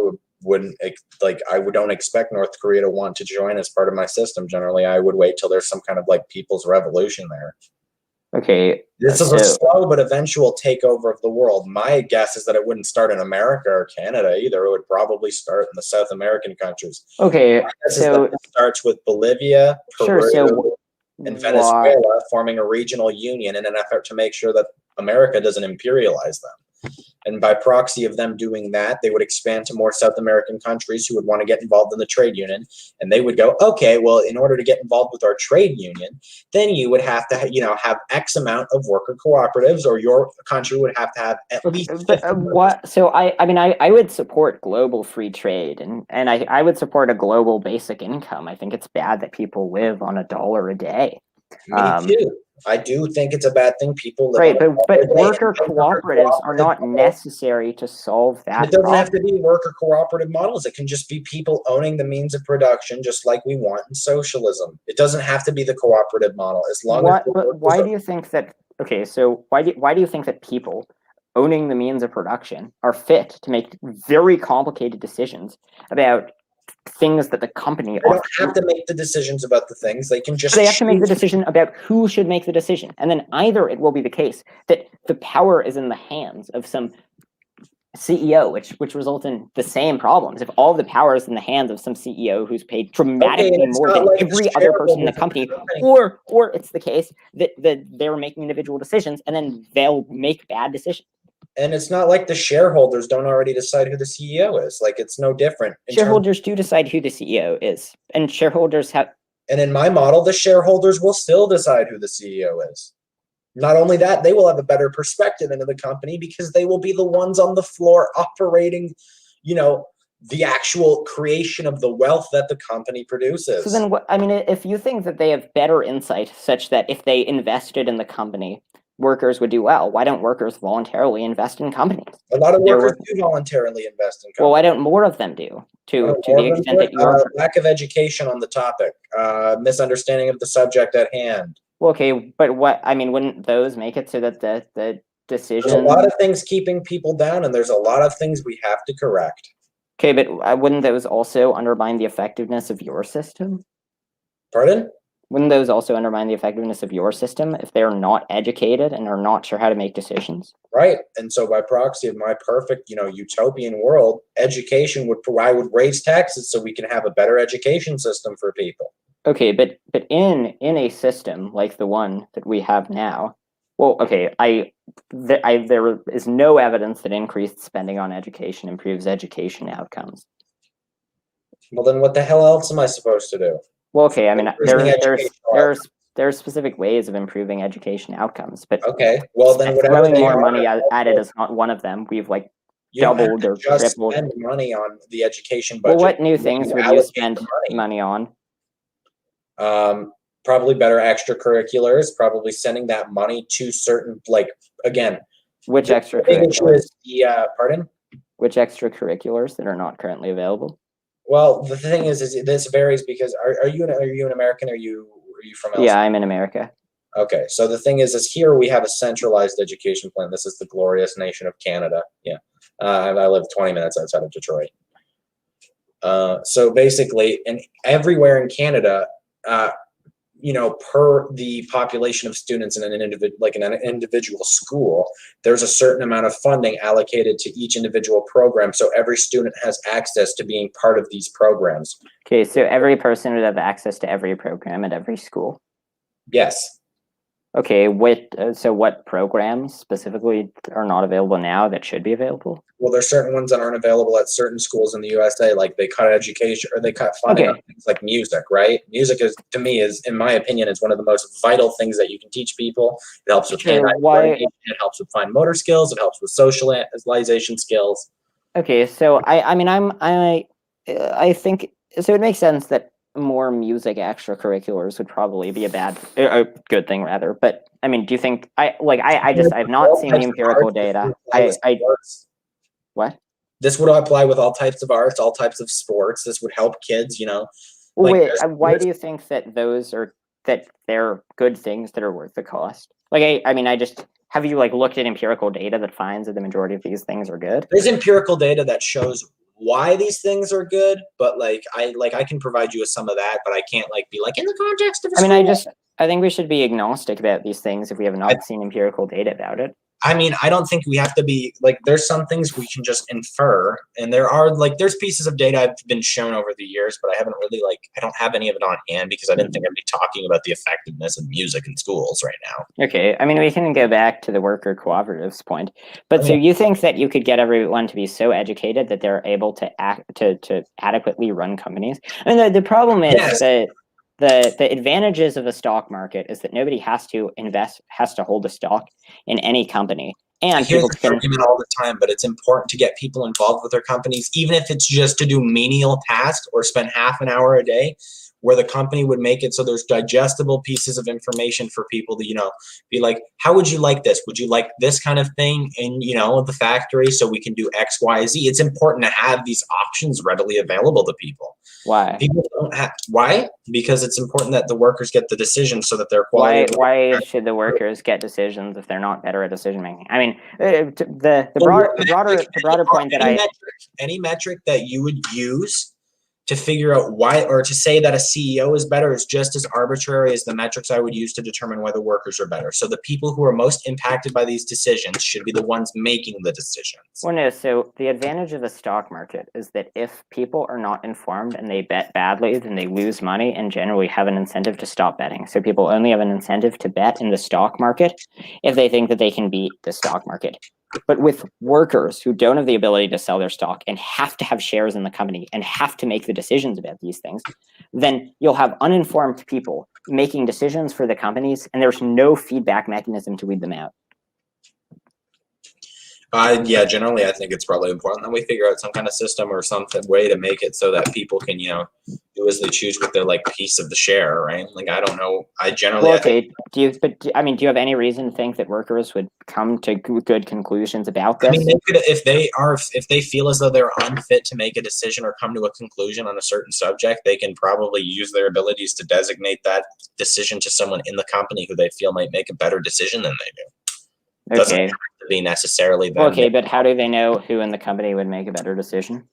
don't expect North Korea to want to join as part of my system. Generally, I would wait till there's some kind of people's revolution there. Okay. This is a slow but eventual takeover of the world. My guess is that it wouldn't start in America or Canada either. It would probably start in the South American countries. Okay. So it starts with Bolivia, Peru, and Venezuela forming a regional union in an effort to make sure that America doesn't imperialize them. And by proxy of them doing that, they would expand to more South American countries who would want to get involved in the trade union. And they would go, okay, well, in order to get involved with our trade union, then you would have to, have X amount of worker cooperatives, or your country would have to have at least. What? So I would support global free trade, and I would support a global basic income. I think it's bad that people live on $1 a day. Me too. I do think it's a bad thing people live Right, on but worker cooperatives are not necessary to solve that. It doesn't have to be worker cooperative models. It can just be people owning the means of production, just like we want in socialism. It doesn't have to be the cooperative model, as long as. But why do you think that? Okay, so why do you think that people owning the means of production are fit to make very complicated decisions about things that the company? They don't have to make the decisions about the things. They can just. They have to make the decision about who should make the decision, and then either it will be the case that the power is in the hands of some CEO, which result in the same problems. If all the power is in the hands of some CEO who's paid dramatically more than every other person in the company, or it's the case that they're making individual decisions and then they'll make bad decisions. And it's not like the shareholders don't already decide who the CEO is. Like, it's no different. Shareholders do decide who the CEO is, and shareholders have. And in my model, the shareholders will still decide who the CEO is. Not only that, they will have a better perspective into the company because they will be the ones on the floor operating, the actual creation of the wealth that the company produces. So then, if you think that they have better insight, such that if they invested in the company, workers would do well, why don't workers voluntarily invest in companies? A lot of workers do voluntarily invest in companies. Well, why don't more of them do? To the extent that you're lack of education on the topic, misunderstanding of the subject at hand. Well, okay, but wouldn't those make it so that the decision? There's a lot of things keeping people down, and there's a lot of things we have to correct. Okay, but wouldn't those also undermine the effectiveness of your system? Pardon? Wouldn't those also undermine the effectiveness of your system if they're not educated and are not sure how to make decisions? Right. And so by proxy of my perfect, utopian world, education would raise taxes so we can have a better education system for people. Okay, but in a system like the one that we have now, well, okay, there is no evidence that increased spending on education improves education outcomes. Well, then what the hell else am I supposed to do? Well, okay, there's specific ways of improving education outcomes, but okay, well then throwing more money at it is not one of them. We've doubled or tripled. Spend money on the education budget. Well, what new things would you spend money on? Probably better extracurriculars. Probably sending that money to certain, which extracurriculars? Pardon? Which extracurriculars that are not currently available? Well, the thing is this varies because are you an American? Are you from elsewhere? Yeah, I'm in America. Okay, so the thing is here we have a centralized education plan. This is the glorious nation of Canada. Yeah, I live 20 minutes outside of Detroit. So basically, and everywhere in Canada, per the population of students in an individual school, there's a certain amount of funding allocated to each individual program. So every student has access to being part of these programs. Okay, so every person would have access to every program at every school. Yes. Okay, so what programs specifically are not available now that should be available? Well, there's certain ones that aren't available at certain schools in the USA, like they cut education or they cut funding on things like music, right? Music to me, in my opinion, is one of the most vital things that you can teach people. It helps with coordination, it helps with fine motor skills, it helps with socialization skills. Okay, so I think so. It makes sense that more music extracurriculars would probably be a good thing rather. But do you think I've not seen the empirical data. What? This would apply with all types of arts, all types of sports. This would help kids, why do you think that they're good things that are worth the cost? Have you looked at empirical data that finds that the majority of these things are good? There's empirical data that shows why these things are good, but I can provide you with some of that, but I can't be in the context of I think we should be agnostic about these things if we have not seen empirical data about it. I mean, I don't think we have to be like, there's some things we can just infer, and there's pieces of data I've been shown over the years, but I haven't really I don't have any of it on hand because I didn't think I'd be talking about the effectiveness of music in schools right now. Okay, I mean, we can go back to the worker cooperatives point, but so you think that you could get everyone to be so educated that they're able to to adequately run companies? I mean, the problem is that the advantages of a stock market is that nobody has to hold a stock in any company. And I hear this argument all the time, but it's important to get people involved with their companies, even if it's just to do menial tasks or spend half an hour a day, where the company would make it so there's digestible pieces of information for people to, be like, how would you like this? Would you like this kind of thing in, the factory so we can do X, Y, Z? It's important to have these options readily available to people. Why? People don't have, why? Because it's important that the workers get the decisions so that their quality. Why should the workers get decisions if they're not better at decision making? I mean, the broader point that any metric that you would use to figure out why, or to say that a CEO is better, is just as arbitrary as the metrics I would use to determine whether workers are better. So the people who are most impacted by these decisions should be the ones making the decisions. Well, no, so the advantage of the stock market is that if people are not informed and they bet badly, then they lose money and generally have an incentive to stop betting. So people only have an incentive to bet in the stock market if they think that they can beat the stock market. But with workers who don't have the ability to sell their stock and have to have shares in the company and have to make the decisions about these things, then you'll have uninformed people making decisions for the companies, and there's no feedback mechanism to weed them out. Yeah, generally, I think it's probably important that we figure out some kind of system or some way to make it so that people can, do as they choose with their piece of the share, right? I don't know. I generally. Well, okay. Do you have any reason to think that workers would come to good conclusions about this? I mean, they could, if they feel as though they're unfit to make a decision or come to a conclusion on a certain subject, they can probably use their abilities to designate that decision to someone in the company who they feel might make a better decision than they do. Okay. Doesn't have to be necessarily them. Okay, but how do they know who in the company would make a better decision?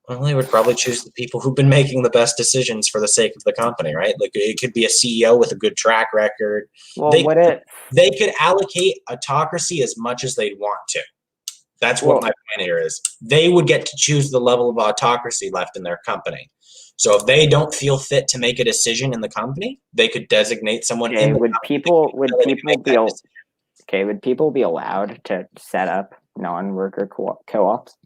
Well, they would probably choose the people who've been making the best decisions for the sake of the company, right? It could be a CEO with a good track record. Well, they could allocate autocracy as much as they'd want to. That's what my point here is. They would get to choose the level of autocracy left in their company. So if they don't feel fit to make a decision in the company, they could designate someone in the company. Would people be allowed to set up non-worker co-ops?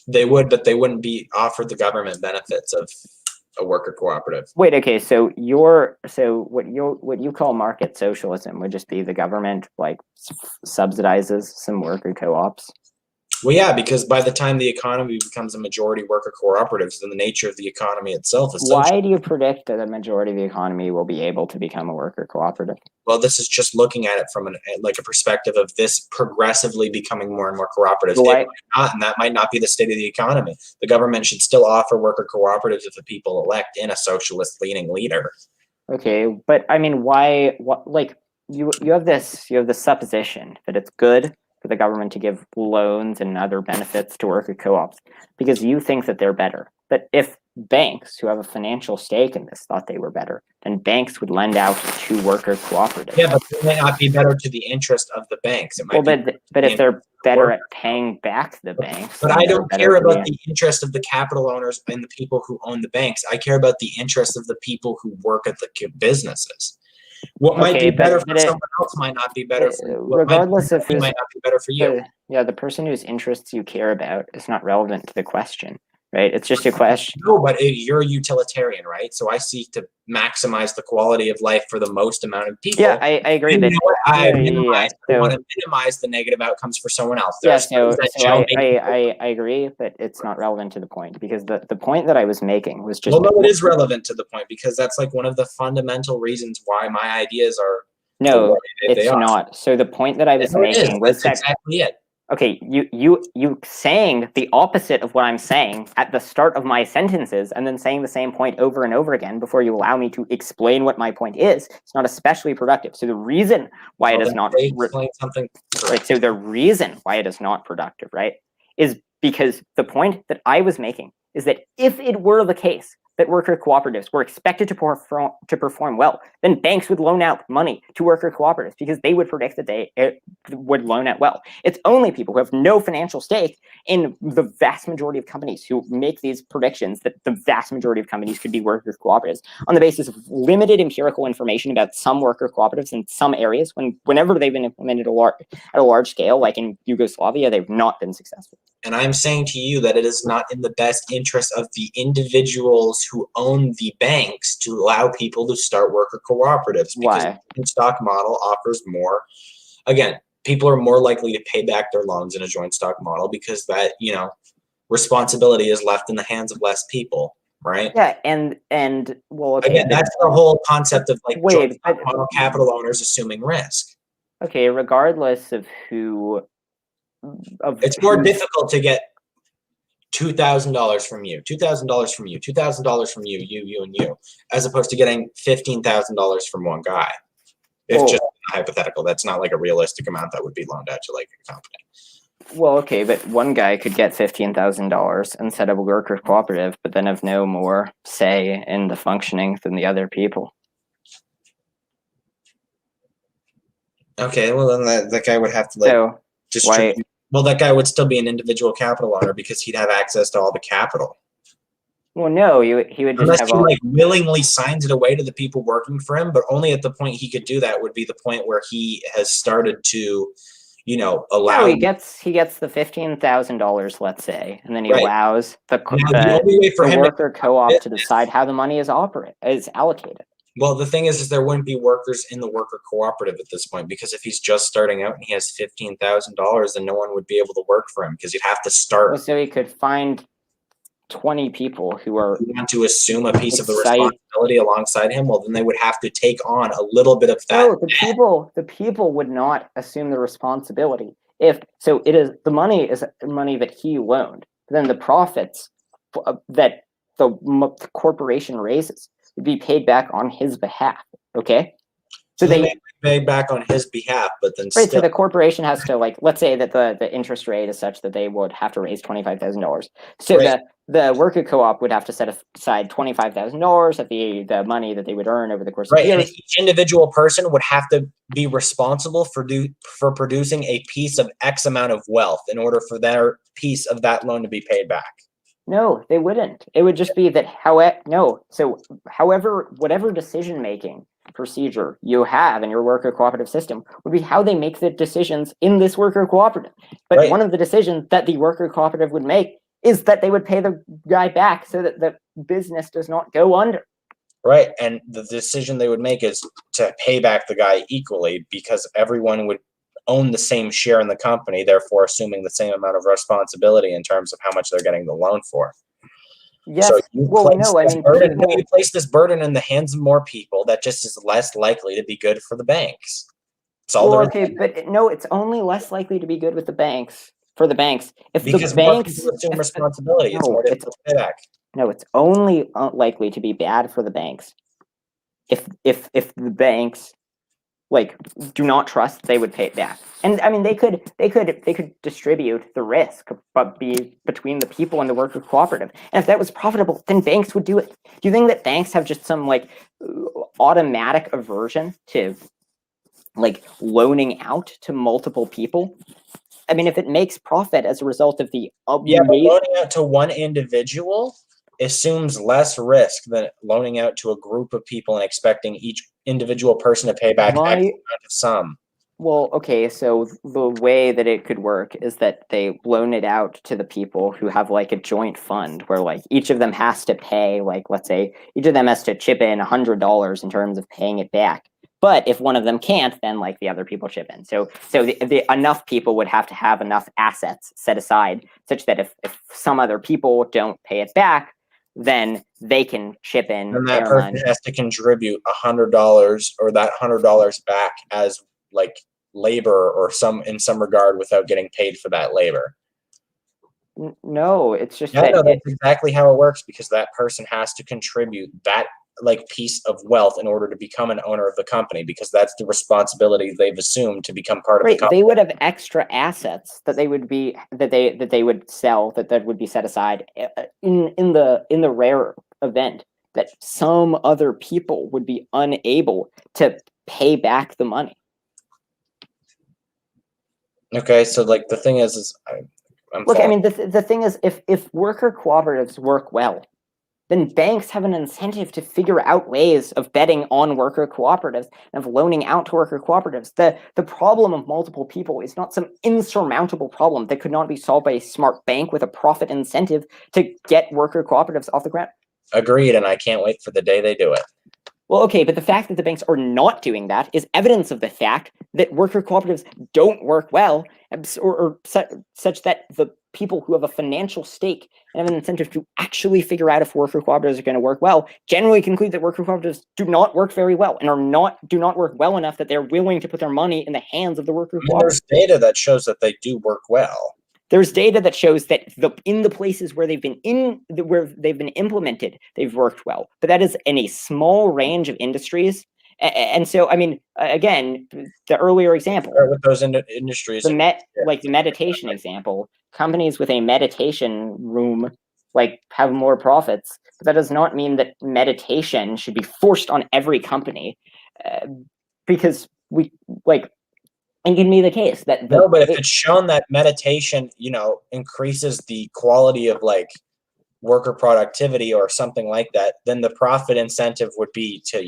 They would, but they wouldn't be offered the government benefits of a worker cooperative. Wait, okay, so what you call market socialism would just be the government subsidizes some worker co-ops? Well, yeah, because by the time the economy becomes a majority worker cooperatives, then the nature of the economy itself is Why do you predict that the majority of the economy will be able to become a worker cooperative? Well, this is just looking at it from a perspective of this progressively becoming more and more cooperatives. And that might not be the state of the economy. The government should still offer worker cooperatives if the people elect in a socialist-leaning leader. Okay, but I mean, why? You have this supposition that it's good for the government to give loans and other benefits to worker co-ops because you think that they're better. But if banks who have a financial stake in this thought they were better, then banks would lend out to worker cooperatives. Yeah, but they may not be better to the interest of the banks. But if they're better at paying back the banks. But I don't care about the interest of the capital owners and the people who own the banks. I care about the interest of the people who work at the businesses. What might be better for someone else might not be better for you. Regardless of who might not be better for you. The person whose interests you care about is not relevant to the question, right? It's just a question. No, but you're a utilitarian, right? So I seek to maximize the quality of life for the most amount of people. Yeah, I agree. I want to minimize the negative outcomes for someone else. I agree, but it's not relevant to the point because the point that I was making was just. Well, no, it is relevant to the point because that's one of the fundamental reasons why my ideas are. No, it's not. So the point that I was making was that exactly it. Okay, you saying the opposite of what I'm saying at the start of my sentences and then saying the same point over and over again before you allow me to explain what my point is, it's not especially productive. So the reason why it is not so the reason why it is not productive, right, is because the point that I was making is that if it were the case that worker cooperatives were expected to perform well, then banks would loan out money to worker cooperatives because they would predict that they would loan out well. It's only people who have no financial stake in the vast majority of companies who make these predictions that the vast majority of companies could be worker cooperatives on the basis of limited empirical information about some worker cooperatives in some areas. Whenever they've been implemented at a large scale, like in Yugoslavia, they've not been successful. And I'm saying to you that it is not in the best interest of the individuals who own the banks to allow people to start worker cooperatives. Because Why? the stock model offers more. Again, people are more likely to pay back their loans in a joint stock model because that, responsibility is left in the hands of less people, right? Yeah, and well, okay. Again, that's the whole concept of like joint stock but model capital owners assuming risk. okay, regardless of who, It's more difficult to get $2,000 from you, $2,000 from you, $2,000 from you, you, and you, as opposed to getting $15,000 from one guy. If just hypothetical, that's not like a realistic amount that would be loaned out to like a company. Well, okay, but one guy could get $15,000 and set up a worker cooperative, but then have no more say in the functioning than the other people. Okay, well then that guy would have to distribute. Well, that guy would still be an individual capital owner because he'd have access to all the capital. Well, no, he would just unless have he willingly signs it away to the people working for him, but only at the point he could do that would be the point where he has started to, allow. No, he gets the $15,000, let's say, and then he allows the worker co-op to decide how the money is allocated. Well, the thing is there wouldn't be workers in the worker cooperative at this point, because if he's just starting out and he has $15,000, then no one would be able to work for him because he'd have to start. Well, so he could find 20 people who want to assume a piece of the responsibility alongside him. Well, then they would have to take on a little bit of that. No, the people would not assume the responsibility. The money is money that he loaned. Then the profits that the corporation raises would be paid back on his behalf. Okay, so they pay back on his behalf, but then so the corporation has to let's say that the interest rate is such that they would have to raise $25,000. So the worker co-op would have to set aside $25,000 of the money that they would earn over the course of years. And each individual person would have to be responsible for producing a piece of X amount of wealth in order for their piece of that loan to be paid back. No, they wouldn't. It would just be that whatever decision-making procedure you have in your worker cooperative system would be how they make the decisions in this worker cooperative. But one of the decisions that the worker cooperative would make is that they would pay the guy back so that the business does not go under. Right, and the decision they would make is to pay back the guy equally because everyone would own the same share in the company, therefore assuming the same amount of responsibility in terms of how much they're getting the loan for. Yes. So you place this burden in the hands of more people, that just is less likely to be good for the banks. But no, it's only less likely to be good with the banks. For the banks, because more people assume responsibility, it's more difficult to pay back. No, it's only likely to be bad for the banks if the banks do not trust they would pay it back. And I mean they could distribute the risk but be between the people and the worker cooperative. And if that was profitable, then banks would do it. Do you think that banks have just some automatic aversion to loaning out to multiple people? I mean, if it makes profit as a result of the but loaning out to one individual assumes less risk than loaning out to a group of people and expecting each individual person to pay back X amount of sum. Well, okay, so the way that it could work is that they loan it out to the people who have a joint fund where each of them has to pay, let's say each of them has to chip in $100 in terms of paying it back. But if one of them can't, then the other people chip in. So the enough people would have to have enough assets set aside such that if some other people don't pay it back, then they can chip in. And that person has to contribute $100 or that $100 back as labor or in some regard without getting paid for that labor. No, it's just that's exactly how it works, because that person has to contribute that piece of wealth in order to become an owner of the company, because that's the responsibility they've assumed to become part of the company. They would have extra assets that they would sell that would be set aside in the rare event that some other people would be unable to pay back the money. Okay, so like the thing is I'm Look, I following. mean, the thing is, if worker cooperatives work well, then banks have an incentive to figure out ways of betting on worker cooperatives and of loaning out to worker cooperatives. The problem of multiple people is not some insurmountable problem that could not be solved by a smart bank with a profit incentive to get worker cooperatives off the ground. Agreed, and I can't wait for the day they do it. Well, okay, but the fact that the banks are not doing that is evidence of the fact that worker cooperatives don't work well, or such that the people who have a financial stake and have an incentive to actually figure out if worker cooperatives are going to work well generally conclude that worker cooperatives do not work very well and do not work well enough that they're willing to put their money in the hands of the worker cooperatives. There's data that shows that they do work well. There's data that shows that in the places where they've been implemented, they've worked well. But that is in a small range of industries. And so, I mean, again, the earlier example, with those industries, like the meditation example, companies with a meditation room like have more profits. But that does not mean that meditation should be forced on every company, because it can be the case that no, but if it's shown that meditation, increases the quality of like worker productivity or something like that, then the profit incentive would be to,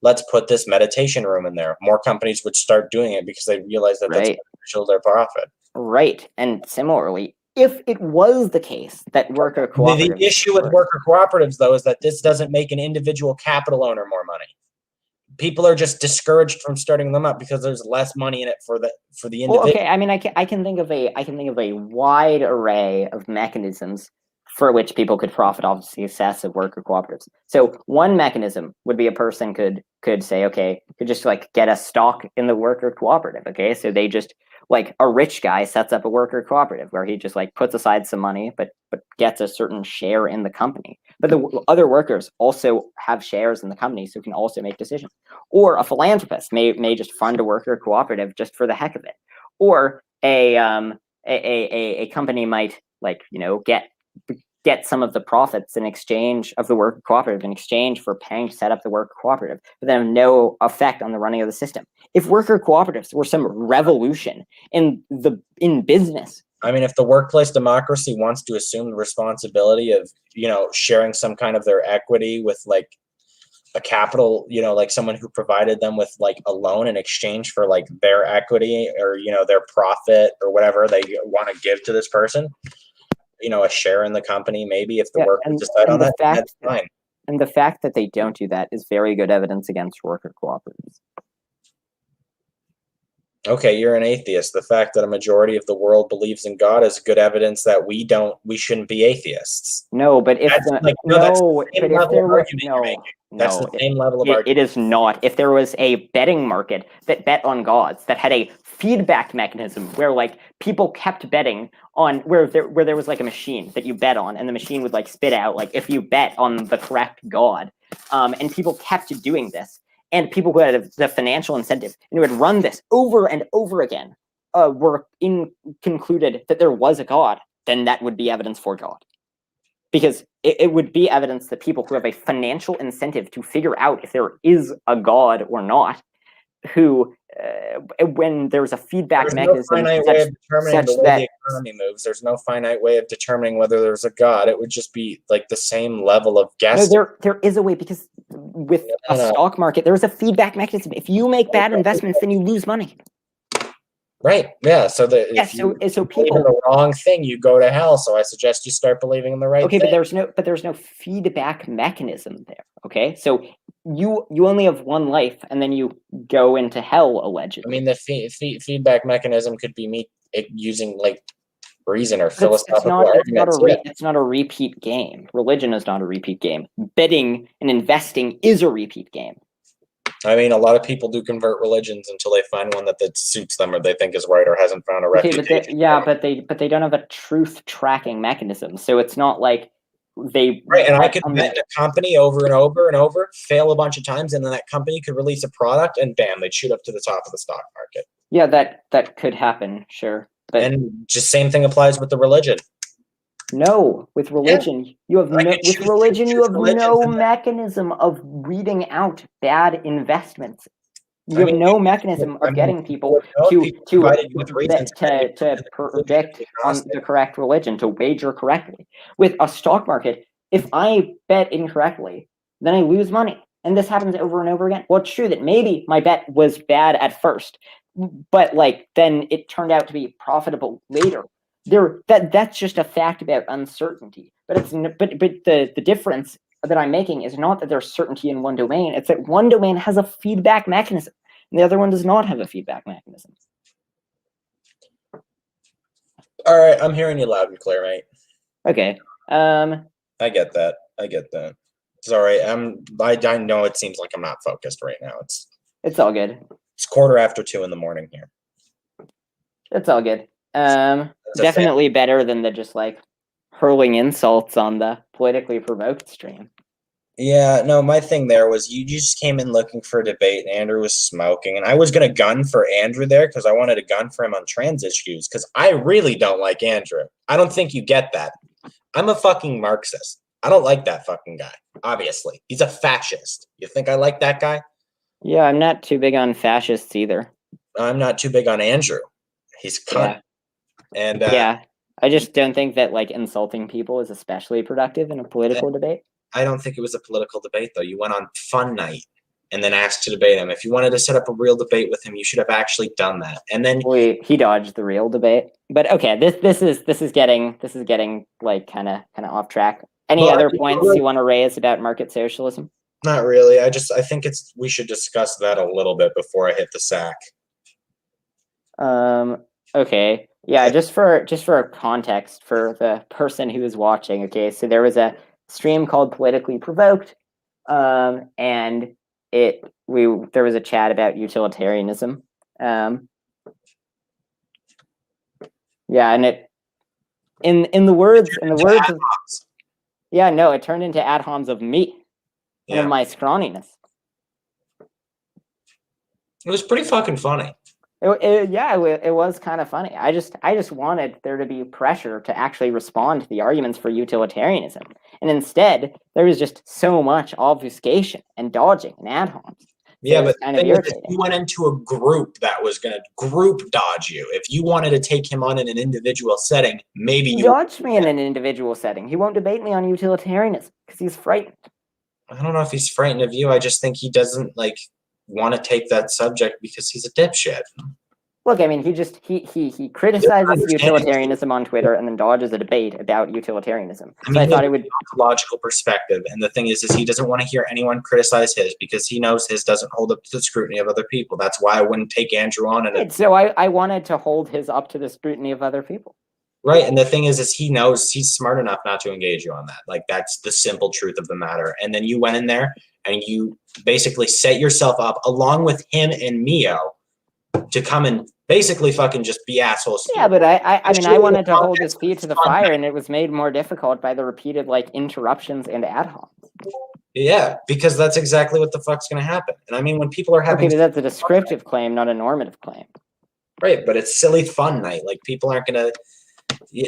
let's put this meditation room in there. More companies would start doing it because they realize that that's beneficial to their profit. Right. And similarly, if it was the case that worker cooperatives... The issue with worker cooperatives, though, is that this doesn't make an individual capital owner more money. People are just discouraged from starting them up because there's less money in it for the individual. Well, okay, I mean, I can think of a wide array of mechanisms for which people could profit off the success of worker cooperatives. So one mechanism would be a person could say, okay, could just like get a stock in the worker cooperative. Okay, so they just like a rich guy sets up a worker cooperative where he just like puts aside some money, but gets a certain share in the company. But the other workers also have shares in the company, so can also make decisions. Or a philanthropist may just fund a worker cooperative just for the heck of it. Or a company might get some of the profits in exchange of the worker cooperative in exchange for paying to set up the worker cooperative, but then have no effect on the running of the system. If worker cooperatives were some revolution in business, I mean, if the workplace democracy wants to assume the responsibility of, sharing some kind of their equity with like a capital, like someone who provided them with like a loan in exchange for like their equity or, their profit or whatever they want to give to this person, a share in the company, maybe if the workers decide on that, that's fine. And the fact that they don't do that is very good evidence against worker cooperatives. Okay, you're an atheist. The fact that a majority of the world believes in God is good evidence that we shouldn't be atheists. No, but if that's the same level of argument. It is not. If there was a betting market that bet on gods, that had a feedback mechanism where like people kept betting on where there was like a machine that you bet on, and the machine would like spit out like if you bet on the correct god, and people kept doing this. And people who had the financial incentive and who had run this over and over again concluded that there was a God, then that would be evidence for God. Because it would be evidence that people who have a financial incentive to figure out if there is a God or not, who, when there's a feedback mechanism, no finite way of determining the way the economy moves. There's no finite way of determining whether there's a God. It would just be like the same level of guessing. No, there is a way, because with a stock market, there's a feedback mechanism. If you make bad investments, then you lose money. Right. Yeah. So if you believe in the wrong thing, you go to hell. So I suggest you start believing in the right thing. Okay, but there's no feedback mechanism there. Okay, so you only have one life, and then you go into hell allegedly. I mean, the feedback mechanism could be me using like reason or philosophical arguments. It's not a repeat game. Religion is not a repeat game. Betting and investing is a repeat game. I mean, a lot of people do convert religions until they find one that suits them or they think is right or hasn't found a reputation. But they don't have a truth tracking mechanism. So it's not like they right. And I could bet a company over and over and over, fail a bunch of times, and then that company could release a product, and bam, they'd shoot up to the top of the stock market. Yeah, that could happen, sure. But and just same thing applies with the religion. No, with religion, you have I no, could choose- with religion, you choose have religions no and then- mechanism of weeding out bad investments. You I have mean, no mechanism I of mean, getting people well, to people provided you with reasons to predict on the correct religion, to wager correctly. With a stock market, if I bet incorrectly, then I lose money. And this happens over and over again. Well, it's true that maybe my bet was bad at first, but like then it turned out to be profitable later. That's just a fact about uncertainty. But the difference that I'm making is not that there's certainty in one domain. It's that one domain has a feedback mechanism, and the other one does not have a feedback mechanism. All right, I'm hearing you loud and clear, mate. Okay. I get that. Sorry. I know it seems like I'm not focused right now. It's all good. It's 2:45 in the morning here. It's all good. a Definitely better than the just like hurling insults on the politically provoked stream. Yeah, no, my thing there was you just came in looking for a debate, and Andrew was smoking, and I was gonna gun for Andrew there because I wanted to gun for him on trans issues because I really don't like Andrew. I don't think you get that. I'm a fucking Marxist. I don't like that fucking guy. Obviously, he's a fascist. You think I like that guy? Yeah, I'm not too big on fascists either. I'm not too big on Andrew. He's a cunt. Yeah. And Yeah, I just don't think that like insulting people is especially productive in a political debate. I don't think it was a political debate, though. You went on fun night and then asked to debate him. If you wanted to set up a real debate with him, you should have actually done that. And then He dodged the real debate. But okay, this is getting like kind of off track. Any Well, other points you want to raise about market socialism? not really. I think we should discuss that a little bit before I hit the sack. Okay. Yeah, just for context for the person who is watching. Okay, so there was a stream called Politically Provoked, and there was a chat about utilitarianism. Yeah, and it in the words of, yeah, no, it turned into ad homs of me and of my scrawniness. It was pretty fucking funny. It was kind of funny. I just wanted there to be pressure to actually respond to the arguments for utilitarianism, and instead there was just so much obfuscation and dodging and ad homs. So yeah, but kind of irritating. You went into a group that was going to group dodge you. If you wanted to take him on in an individual setting, maybe you dodged me in an individual setting. He won't debate me on utilitarianism because he's frightened. I don't know if he's frightened of you. I just think he doesn't want to take that subject because he's a dipshit. Look, I mean, he criticizes utilitarianism on Twitter and then dodges a debate about utilitarianism. So I thought it would logical perspective, and the thing is he doesn't want to hear anyone criticize his because he knows his doesn't hold up to the scrutiny of other people. That's why I wouldn't take Andrew on. And so I wanted to hold his up to the scrutiny of other people. Right, and the thing is he knows he's smart enough not to engage you on that. That's the simple truth of the matter. And then you went in there and you basically set yourself up along with him and Mio to come and basically fucking just be assholes. Yeah, but I mean, I wanted to hold his feet to the fire, and it was made more difficult by the repeated interruptions and ad homs. Yeah, because that's exactly what the fuck's gonna happen. And I mean, when people are having but that's a descriptive claim, not a normative claim. Right, but it's silly fun night. People aren't gonna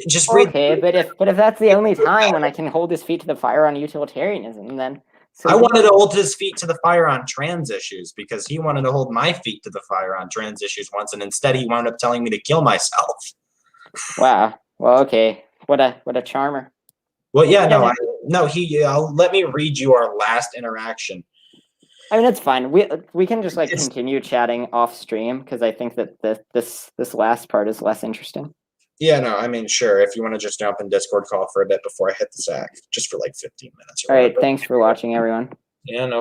just read. Okay, but if that's the only time when I can hold his feet to the fire on utilitarianism, then. I wanted to hold his feet to the fire on trans issues because he wanted to hold my feet to the fire on trans issues once, and instead he wound up telling me to kill myself. Wow. Well, okay. What a charmer. Well, yeah, let me read you our last interaction. I mean, it's fine. We can just continue chatting off stream because I think that this last part is less interesting. Yeah, no, I mean, sure. If you want to just jump in Discord call for a bit before I hit the sack, just for 15 minutes. All right. Thanks for watching, everyone. Yeah, no